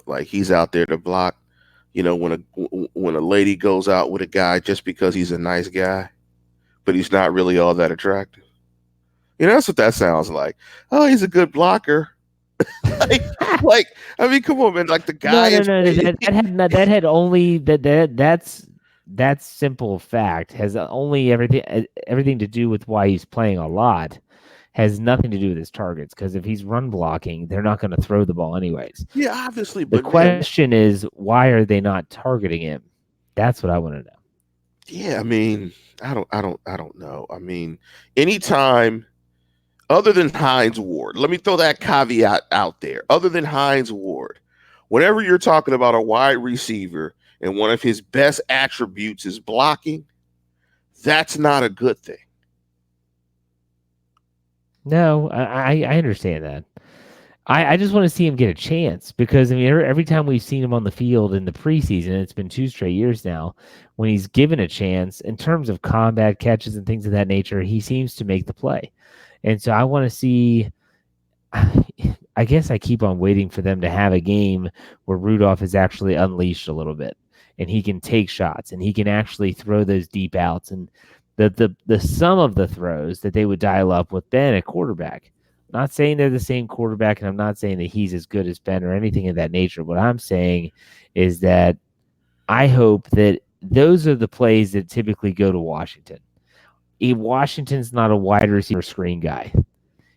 Like he's out there to block. When a lady goes out with a guy just because he's a nice guy, but he's not really all that attractive. That's what that sounds like. Oh, he's a good blocker. like, like, I mean, come on, man. Like the No, guy no, is. no. That had only that simple fact has only everything to do with why he's playing a lot. Has nothing to do with his targets because if he's run blocking, they're not going to throw the ball anyways. Yeah, obviously, The but man, question is, why are they not targeting him? That's what I want to know. yeah. I mean, I don't know. I mean, anytime other than Hines Ward, let me throw that caveat out there. Other than Hines Ward, whenever you're talking about a wide receiver and one of his best attributes is blocking, that's not a good thing. No, I understand that. I just want to see him get a chance because I mean every time we've seen him on the field in the preseason, it's been 2 straight years now. When he's given a chance in terms of combat catches and things of that nature, he seems to make the play. And so I want to see. I guess I keep on waiting for them to have a game where Rudolph is actually unleashed a little bit and he can take shots and he can actually throw those deep outs and the sum of the throws that they would dial up with Ben at quarterback. I'm not saying they're the same quarterback, and I'm not saying that he's as good as Ben or anything of that nature. What I'm saying is that I hope that those are the plays that typically go to Washington. Washington's not a wide receiver screen guy.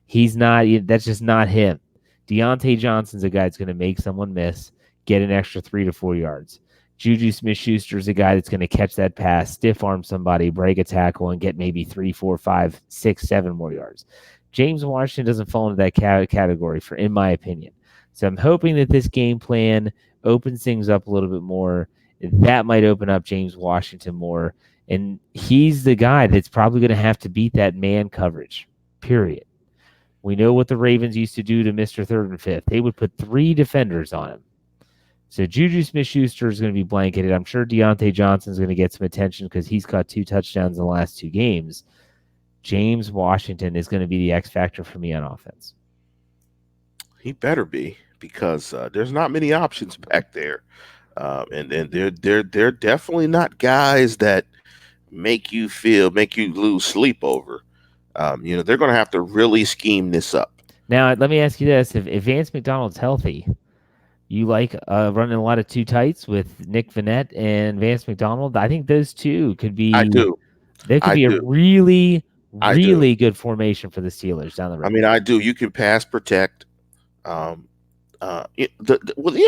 He's not. That's just not him. Deontay Johnson's a guy that's going to make someone miss, get an extra 3 to 4 yards. Juju Smith-Schuster's a guy that's going to catch that pass, stiff arm somebody, break a tackle, and get maybe 3, 4, 5, 6, 7 more yards. James Washington doesn't fall into that category, in my opinion. So I'm hoping that this game plan opens things up a little bit more. That might open up James Washington more. And he's the guy that's probably going to have to beat that man coverage, period. We know what the Ravens used to do to Mr. Third and Fifth. They would put 3 defenders on him. So Juju Smith-Schuster is going to be blanketed. I'm sure Deontay Johnson is going to get some attention because he's caught 2 touchdowns in the last 2 games. James Washington is going to be the X factor for me on offense. He better be, because there's not many options back there, and they're definitely not guys that make you lose sleep over. They're going to have to really scheme this up. Now, let me ask you this: if Vance McDonald's healthy, you like running a lot of 2 tights with Nick Vannett and Vance McDonald? I think those two could be. I do. They could be a really good formation for the Steelers down the road. I mean, I do. You can pass protect. The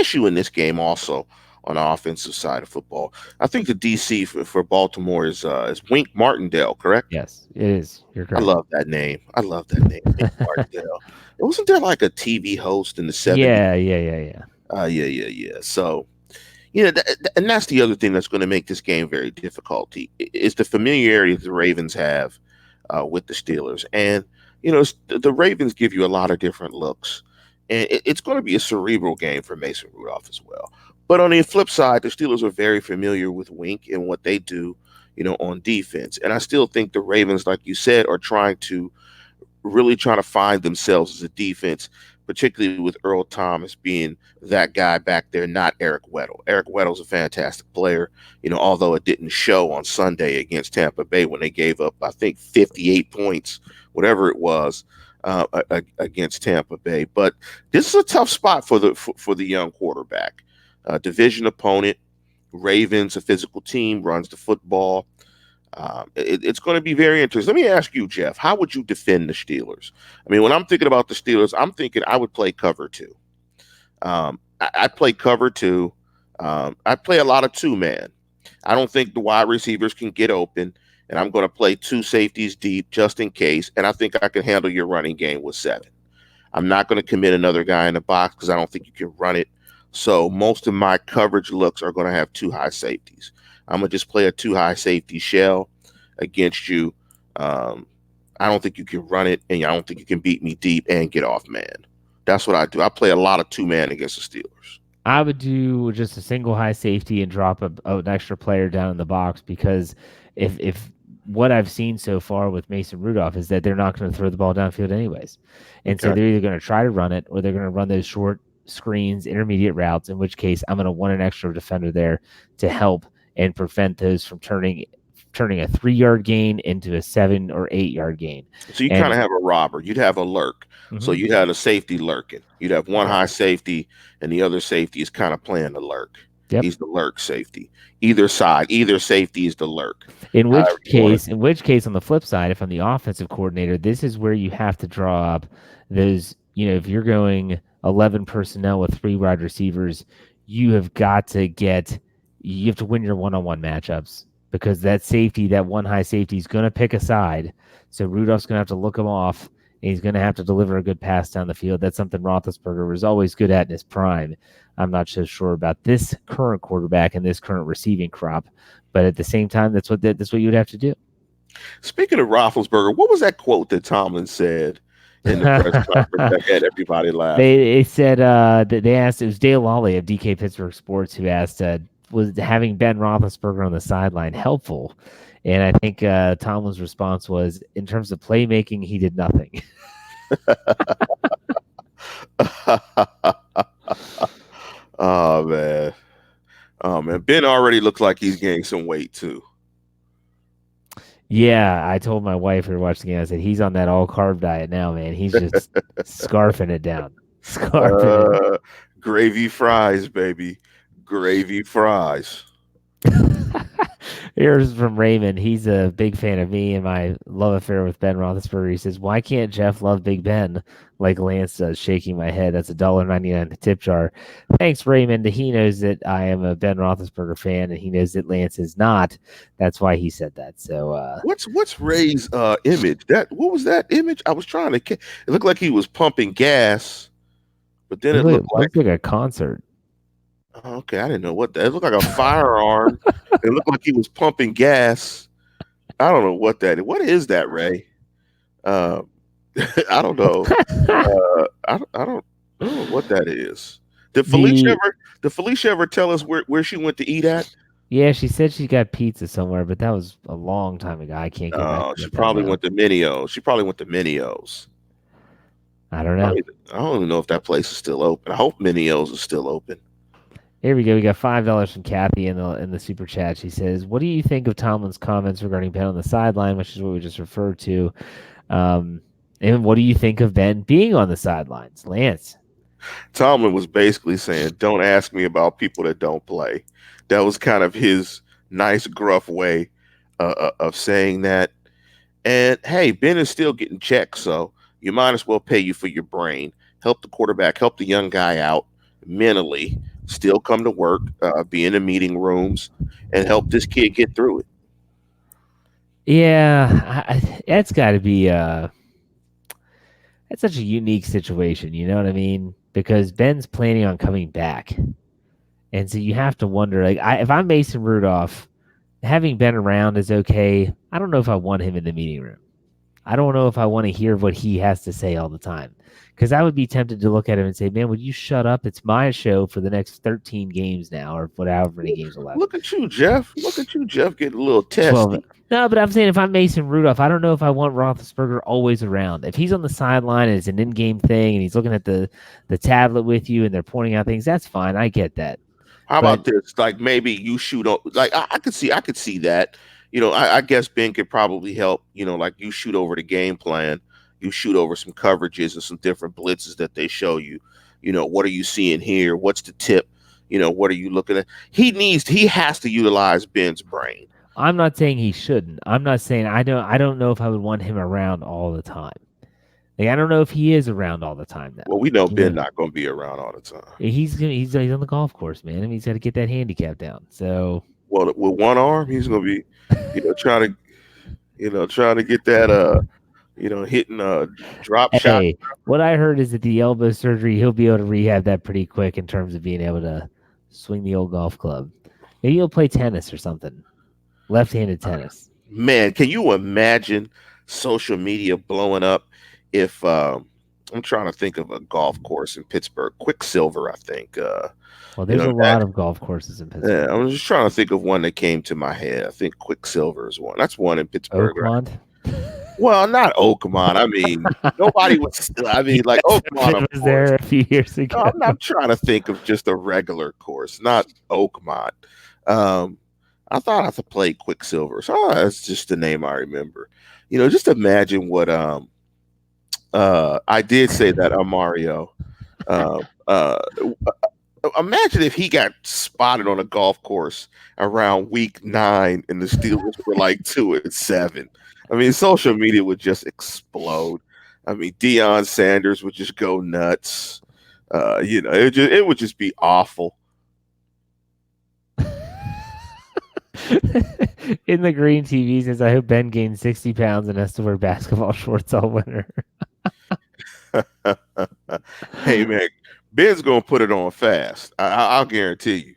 issue in this game also on the offensive side of football, I think the DC for Baltimore is Wink Martindale, correct? Yes, it is. You're correct. I love that name. Wink Martindale. Wasn't there like a TV host in the 70s? Yeah. So, and that's the other thing that's going to make this game very difficult is the familiarity that the Ravens have with the Steelers. And, the Ravens give you a lot of different looks. And it's going to be a cerebral game for Mason Rudolph as well. But on the flip side, the Steelers are very familiar with Wink and what they do, on defense. And I still think the Ravens, like you said, are trying to find themselves as a defense, particularly with Earl Thomas being that guy back there, not Eric Weddle. Eric Weddle's a fantastic player, although it didn't show on Sunday against Tampa Bay when they gave up, I think, 58 points, whatever it was, against Tampa Bay. But this is a tough spot for the young quarterback. Division opponent, Ravens, a physical team, runs the football. It's going to be very interesting. Let me ask you, Jeff, how would you defend the Steelers? I mean, when I'm thinking about the Steelers, I'm thinking I would play cover 2. I play cover 2. I play a lot of 2-man. I don't think the wide receivers can get open, and I'm going to play 2 safeties deep just in case, and I think I can handle your running game with 7. I'm not going to commit another guy in the box because I don't think you can run it. So most of my coverage looks are going to have 2 high safeties. I'm going to just play a 2 high safety shell against you. I don't think you can run it, and I don't think you can beat me deep and get off man. That's what I do. I play a lot of 2-man against the Steelers. I would do just a single high safety and drop an extra player down in the box, because if what I've seen so far with Mason Rudolph is that they're not going to throw the ball downfield anyways. And so they're either going to try to run it or they're going to run those short screens, intermediate routes, in which case I'm going to want an extra defender there to help and prevent those from turning a 3-yard gain into a 7 or 8-yard gain. So you kind of have a robber. You'd have a lurk. Mm-hmm. So you'd have a safety lurking. You'd have one high safety, and the other safety is kind of playing the lurk. Yep. He's the lurk safety. Either side, either safety is the lurk. In which case, on the flip side, if I'm the offensive coordinator, this is where you have to draw up those. If you're going 11 personnel with 3 wide receivers, you have to win your one-on-one matchups, because that safety, that one high safety, is going to pick a side. So Rudolph's going to have to look him off, and he's going to have to deliver a good pass down the field. That's something Roethlisberger was always good at in his prime. I'm not so sure about this current quarterback and this current receiving crop, but at the same time, that's what you would have to do. Speaking of Roethlisberger, what was that quote that Tomlin said in the press conference that had everybody laughing? They said they asked, it was Dale Lawley of DK Pittsburgh Sports who asked, was having Ben Roethlisberger on the sideline helpful? And I think Tomlin's response was, in terms of playmaking, he did nothing. Oh man. Oh man. Ben already looks like he's gained some weight too. Yeah, I told my wife we were watching the game. I said he's on that all carb diet now, man. He's just scarfing it down, scarfing Uh Gravy fries, baby. Gravy fries. it. Here's from Raymond. He's a big fan of me and my love affair with Ben Roethlisberger. He says, "Why can't Jeff love Big Ben like Lance does?" Shaking my head. That's $1.99 the tip jar. Thanks, Raymond. He knows that I am a Ben Roethlisberger fan, and he knows that Lance is not. That's why he said that. So, What's Ray's image? What was that image? I was trying to it looked like he was pumping gas, but then it looked like looks like a concert. okay, I didn't know what that. It looked like a firearm. It looked like he was pumping gas. I don't know what that is. What is that, Ray? Uh, I don't know. I don't know what that is. The Did Felicia ever tell us where she went to eat at? Yeah, she said she got pizza somewhere, but that was a long time ago. I can't go back and She get that probably now. went to Minio's. She probably went to Minio's. I don't I don't know. even, I don't even know if that place is still open. I hope Minio's is still open. Here we go. We got $5 from Kathy in the super chat. She says, "What do you think of Tomlin's comments regarding Ben on the sideline, which is what we just referred to? Um, and what do you think of Ben being on the sidelines, Lance?" Tomlin was basically saying, "Don't ask me about people that don't play." That was kind of his nice, gruff way of saying that. And hey, Ben is still getting checks, so you might as well pay you for your brain. Help the quarterback, help the young guy out mentally. Still come to work, be in the meeting rooms, and help this kid get through it. Yeah, that's got to be that's such a unique situation. You know what I mean? Because Ben's planning on coming back, and so you have to wonder. Like, if I'm Mason Rudolph, having Ben around is okay. I don't know if I want him in the meeting room. I don't know if I want to hear what he has to say all the time. Because I would be tempted to look at him and say, "Man, would you shut up? It's my show for the next 13 games now, or whatever many games are left." Look at you, Jeff. Look at you, Jeff, getting a little 12. testy. No, but I'm saying if I'm Mason Rudolph, I don't know if I want Roethlisberger always around. If he's on the sideline and it's an in-game thing and he's looking at the tablet with you and they're pointing out things, that's fine. I get that. How But about this? Like maybe you shoot on. Like I could see that. I guess Ben could probably help. Like you shoot over the game plan, you shoot over some coverages and some different blitzes that they show you. What are you seeing here? What's the tip? What are you looking at? He has to utilize Ben's brain. I'm not saying he shouldn't. I'm not saying I don't know if I would want him around all the time. Like I don't know if he is around all the time now. Well, we know You know, Ben not going to be around all the time. he's on the golf course, man. I mean, he's got to get that handicap down. So Well, with one arm, he's going to be, trying to get that, hitting a drop shot. hey, what I heard is that the elbow surgery, he'll be able to rehab that pretty quick in terms of being able to swing the old golf club. Maybe he'll play tennis or something, left-handed tennis. Man, can you imagine social media blowing up if I'm trying to think of a golf course in Pittsburgh, Quicksilver, I think. Well, there's a lot of golf courses in Pittsburgh. Yeah, I'm just trying to think of one that came to my head. I think Quicksilver is one. That's one in Pittsburgh, right? Oakmont. Well, not Oakmont. I mean, nobody was. I mean, like Oakmont. It was there a few years ago. No, I'm not trying to think of just a regular course, not Oakmont. I thought I could play Quicksilver. So that's just the name I remember. Just imagine what I did say that Mario. Uh, uh, Imagine if he got spotted on a golf course around week 9 and the Steelers were like 2-7. I mean, social media would just explode. I mean, Deion Sanders would just go nuts. It would just be awful. In the green TV says, "I hope Ben gains 60 pounds and has to wear basketball shorts all winter." Hey man, Ben's gonna put it on fast. I'll guarantee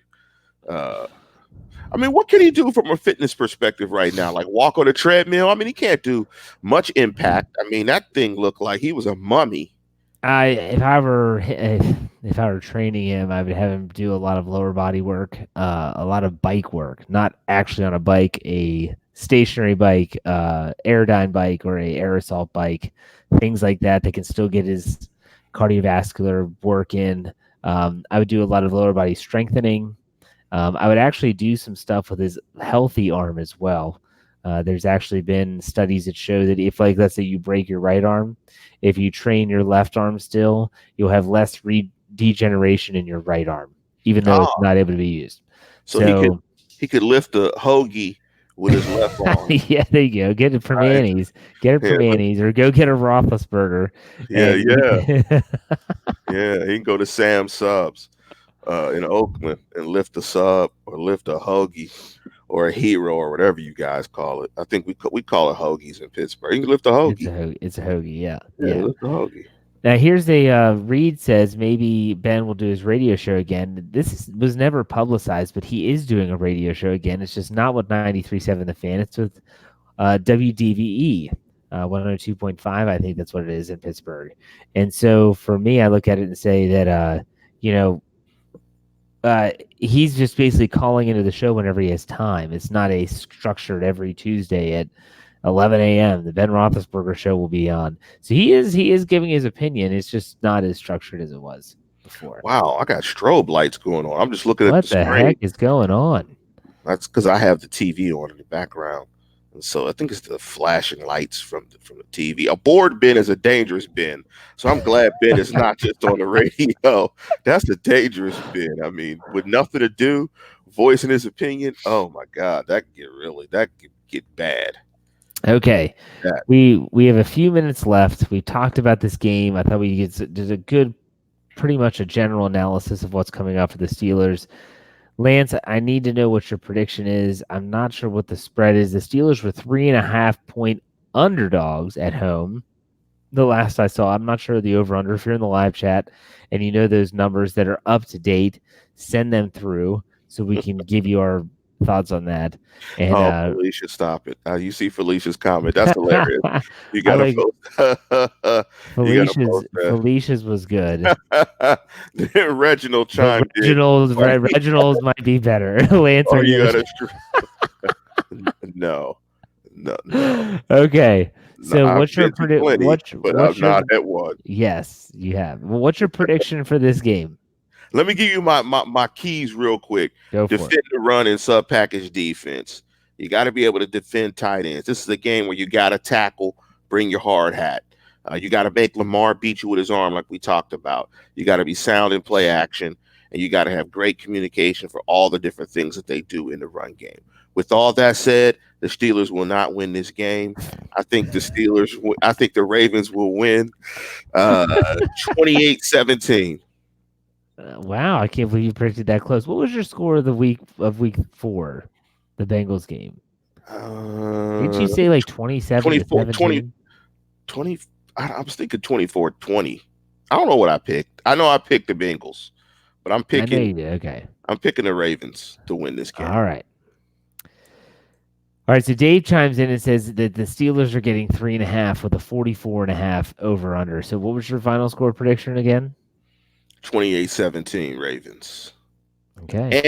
you. I mean, what can he do from a fitness perspective right now? Like walk on a treadmill? I mean, he can't do much impact. I mean, that thing looked like he was a mummy. If I were training him, I would have him do a lot of lower body work, a lot of bike work, not actually on a bike, a stationary bike, Airdyne bike, or a aerosol bike, things like that. That can still get his cardiovascular work in. I would do a lot of lower body strengthening. I would actually do some stuff with his healthy arm as well. There's actually been studies that show that if, like, let's say you break your right arm, if you train your left arm still, you'll have less degeneration in your right arm, even though it's Oh, not able to be used. so So, he could lift a hoagie with his left arm. yeah, there you go. Get it from Right? Annie's. Get it Yeah, from Annie's, or go get a Roethlisberger. yeah, And yeah, yeah. He can go to Sam Subs in Oakland and lift a sub or lift a hoagie or a hero or whatever you guys call it. I think we call it hoagies in Pittsburgh. You can lift a hoagie. it's a hoagie. Yeah, Yeah, yeah. lift a hoagie. Now here's a Reed says maybe Ben will do his radio show again. Was never publicized, but he is doing a radio show again. It's just not with 93.7 The Fan. It's with WDVE 102.5. I think that's what it is in Pittsburgh. And so for me, I look at it and say that you know he's just basically calling into the show whenever he has time. It's not a structured every Tuesday at 11 a.m. The Ben Roethlisberger show will be on. So he is giving his opinion. It's just not as structured as it was before. Wow, I got strobe lights going on. I'm just looking at What the the screen. heck is going on? That's because I have the TV on in the background, and so I think it's the flashing lights from the TV. A bored Ben is a dangerous Ben, so I'm glad Ben is not just on the radio. That's a dangerous Ben. I mean, with nothing to do, voicing his opinion. Oh my God, that could get bad. Okay, That we have a few minutes left. We talked about this game. I thought we did a good, pretty much a general analysis of what's coming up for the Steelers. Lance, I need to know what your prediction is. I'm not sure what the spread is. The Steelers were 3.5-point underdogs at home. The last I saw, I'm not sure the over under. If you're in the live chat and you know those numbers that are up to date, send them through so we can give you our thoughts on that. And oh, Felicia, stop it! You see Felicia's comment. That's hilarious. You I gotta like post. You gotta post that. Felicia's was good. Then Reginald But chimed in. Reginald's might be better. Lance, Oh, are you you gotta. No, no, no. okay? No, So I've what's your been to plenty, but I'm what's your not at one. yes, you have. Well, what's your prediction for this game? Let me give you my keys real quick. Go for Defend the run and sub package defense. You got to be able to defend tight ends. This is a game where you got to tackle, bring your hard hat. You got to make Lamar beat you with his arm, like we talked about. You got to be sound in play action, and you got to have great communication for all the different things that they do in the run game. With all that said, the Steelers will not win this game. I think the Ravens will win 28-17. Wow, I can't believe you predicted that close. What was your score of week 4, the Bengals game? Didn't you say like 27 to 24, 20, 17? 20. I was thinking 24-20. I don't know what I picked. I know I picked the Bengals, but I know you did. Okay. I'm picking the Ravens to win this game. All right. All right, so Dave chimes in and says that the Steelers are getting 3.5 with a 44.5 over under. So what was your final score prediction again? 28-17 Ravens. Okay.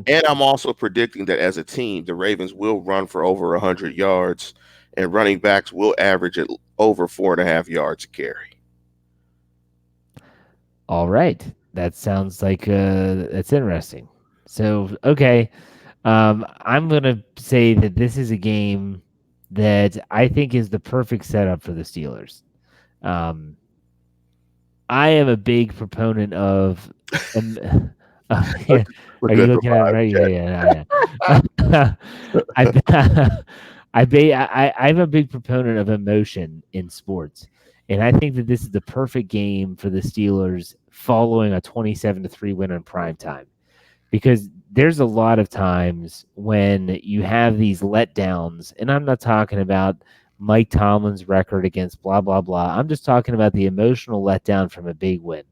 And I'm also predicting that as a team, the Ravens will run for over 100 yards, and running backs will average at over 4.5 yards a carry. All right. That sounds like that's interesting. So, okay. I'm going to say that this is a game that I think is the perfect setup for the Steelers. I am a big proponent of. Yeah. Are you looking at it right? Yeah. I'm a big proponent of emotion in sports, and I think that this is the perfect game for the Steelers following a 27-3 win in prime time, because there's a lot of times when you have these letdowns, and I'm not talking about Mike Tomlin's record against blah, blah, blah. I'm just talking about the emotional letdown from a big win.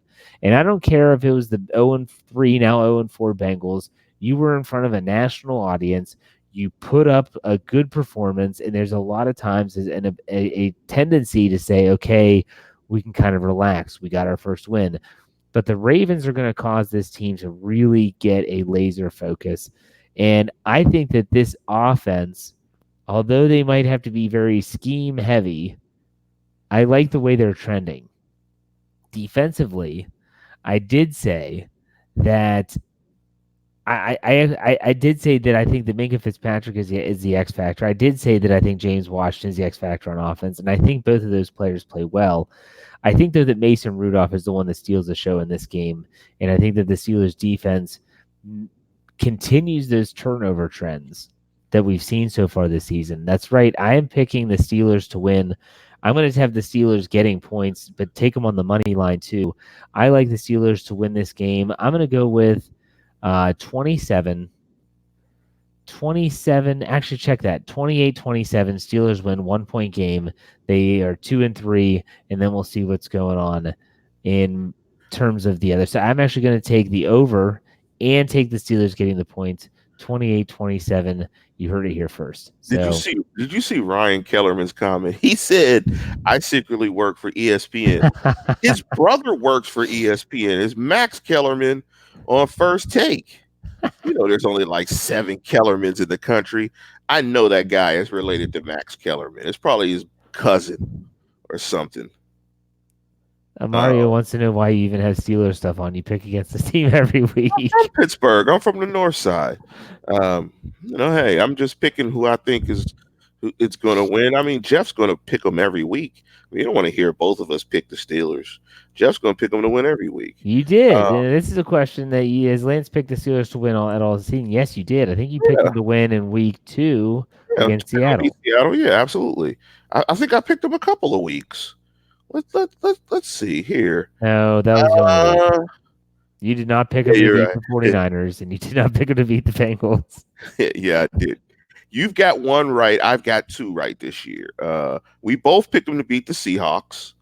And I don't care if it was the 0-3, now 0-4 Bengals. You were in front of a national audience. You put up a good performance, and there's a lot of times a tendency to say, okay, we can kind of relax. We got our first win. But the Ravens are going to cause this team to really get a laser focus. And I think that this offense, although they might have to be very scheme heavy, I like the way they're trending. defensively, I did say that I did say that I think that Minka Fitzpatrick is the X factor. I did say that I think James Washington is the X factor on offense, and I think both of those players play well. I think though that Mason Rudolph is the one that steals the show in this game, and I think that the Steelers defense continues those turnover trends that we've seen so far this season. That's right. I am picking the Steelers to win. I'm going to have the Steelers getting points, but take them on the money line too. I like the Steelers to win this game. I'm going to go with 27. 27, actually check that. 28-27. Steelers win 1 point game. They are 2-3, and then we'll see what's going on in terms of the other. So I'm actually going to take the over and take the Steelers getting the points. 28-27. You heard it here first. So Did you see Ryan Kellerman's comment? He said, "I secretly work for ESPN." His brother works for ESPN. Is Max Kellerman on First Take? You know, there's only like 7 Kellermans in the country. I know that guy is related to Max Kellerman. It's probably his cousin or something. Mario wants to know why you even have Steelers stuff on. You pick against the team every week. I'm from Pittsburgh. I'm from the North Side. Hey, I'm just picking who I think it's going to win. I mean, Jeff's going to pick them every week. You don't want to hear both of us pick the Steelers. Jeff's going to pick them to win every week. You did. This is a question that has Lance picked the Steelers to win at all season? Yes, you did. I think you picked them to win in week 2 against Seattle. Seattle, yeah, absolutely. I think I picked them a couple of weeks. Let's see here. No, that was the only week. You did not pick them to beat the 49ers, and you did not pick them to beat the Bengals. Yeah, I did. You've got 1 right. I've got 2 right this year. We both picked them to beat the Seahawks.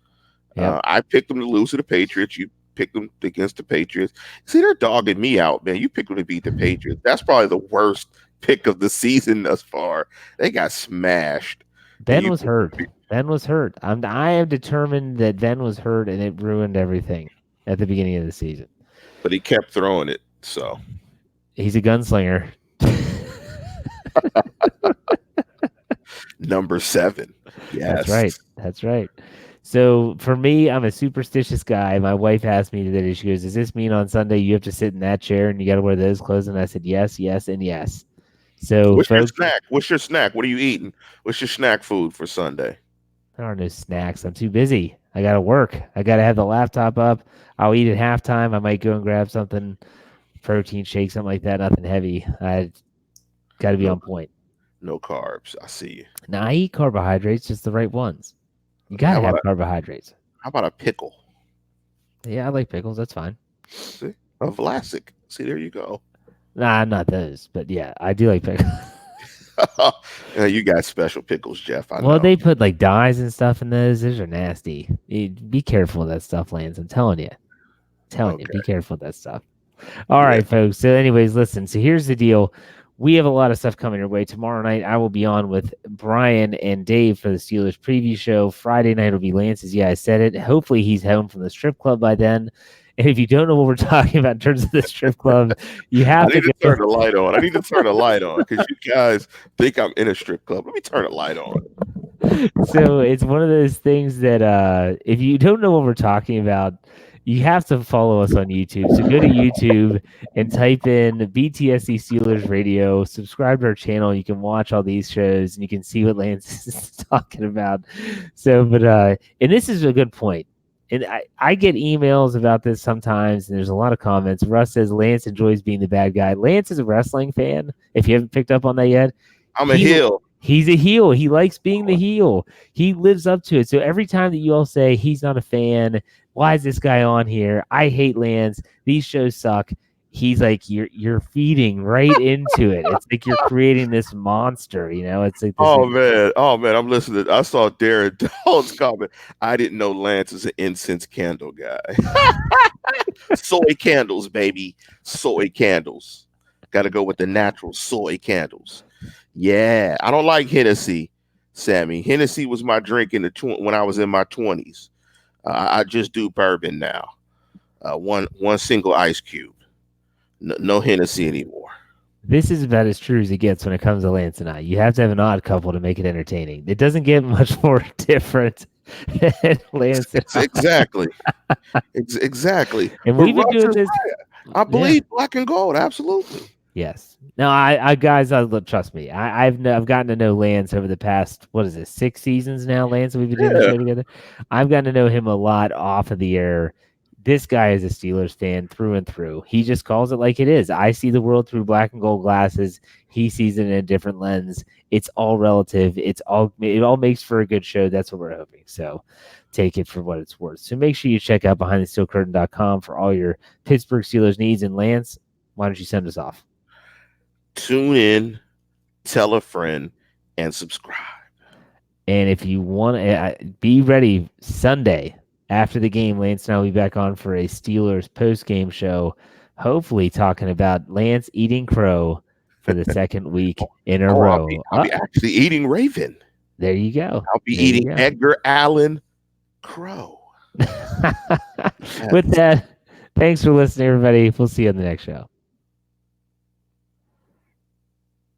Yep. I picked them to lose to the Patriots. You picked them against the Patriots. See, they're dogging me out, man. You picked them to beat the Patriots. That's probably the worst pick of the season thus far. They got smashed. Ben was hurt. Ben was hurt. I am determined that Ben was hurt, and it ruined everything at the beginning of the season. But he kept throwing it, so. He's a gunslinger. Number 7. Yes. That's right. That's right. So for me, I'm a superstitious guy. My wife asked me today, she goes, "Does this mean on Sunday you have to sit in that chair and you got to wear those clothes?" And I said, yes, yes, and yes. So What's your snack? What's your snack? What are you eating? What's your snack food for Sunday? There are no snacks. I'm too busy. I got to work. I got to have the laptop up. I'll eat at halftime. I might go and grab something, protein shake, something like that. Nothing heavy. I got to be on point. No carbs. I see you. Now, I eat carbohydrates, just the right ones. You got to have carbohydrates. How about a pickle? Yeah, I like pickles. That's fine. See? A Vlasic. See, there you go. Nah, not those. But yeah, I do like pickles. You got special pickles, Jeff. I know. Well, they put like dyes and stuff in those. Those are nasty. Be careful with that stuff, Lance. I'm telling you. Be careful with that stuff. All right, folks. So anyways, listen. So here's the deal. We have a lot of stuff coming your way. Tomorrow night, I will be on with Brian and Dave for the Steelers preview show. Friday night will be Lance's. Yeah, I said it. Hopefully, he's home from the strip club by then. And if you don't know what we're talking about in terms of the strip club, you have to turn the light on. I need to turn the light on because you guys think I'm in a strip club. Let me turn the light on. So it's one of those things that if you don't know what we're talking about, you have to follow us on YouTube. So go to YouTube and type in BTSC Steelers Radio. Subscribe to our channel. You can watch all these shows and you can see what Lance is talking about. So, and this is a good point. And I get emails about this sometimes, and there's a lot of comments. Russ says Lance enjoys being the bad guy. Lance is a wrestling fan, if you haven't picked up on that yet. I'm a heel. He's a heel. He likes being the heel. He lives up to it. So every time that you all say he's not a fan, why is this guy on here? I hate Lance. These shows suck. He's like, you're feeding right into it. It's like you're creating this monster, you know? It's like this man, I'm listening. I saw Darren Doll's comment. I didn't know Lance is an incense candle guy. Soy candles, baby. Soy candles. Got to go with the natural soy candles. Yeah, I don't like Hennessy, Sammy. Hennessy was my drink when I was in my 20s. I just do bourbon now. One single ice cube. No Hennessy anymore. This is about as true as it gets when it comes to Lance and I. You have to have an odd couple to make it entertaining. It doesn't get much more different And Lance Exactly. Exactly. and But we've been Russ doing is this. right. I Yeah. believe black and gold. Absolutely. Yes. No, I guys, trust me. I've gotten to know Lance over the past, what is it, 6 seasons now, Lance, that we've been doing the Yeah. show together. I've gotten to know him a lot off of the air. This guy is a Steelers fan through and through. He just calls it like it is. I see the world through black and gold glasses. He sees it in a different lens. It's all relative. It all makes for a good show. That's what we're hoping. So take it for what it's worth. So make sure you check out behindthesteelcurtain.com for all your Pittsburgh Steelers needs. And Lance, why don't you send us off? Tune in, tell a friend, and subscribe. And if you want to be ready Sunday after the game, Lance and I will be back on for a Steelers post-game show, hopefully talking about Lance eating crow for the second week in a row. I'll be actually eating Raven. There you go. I'll be There you eating go. Edgar Allan Crow. With that, thanks for listening, everybody. We'll see you on the next show.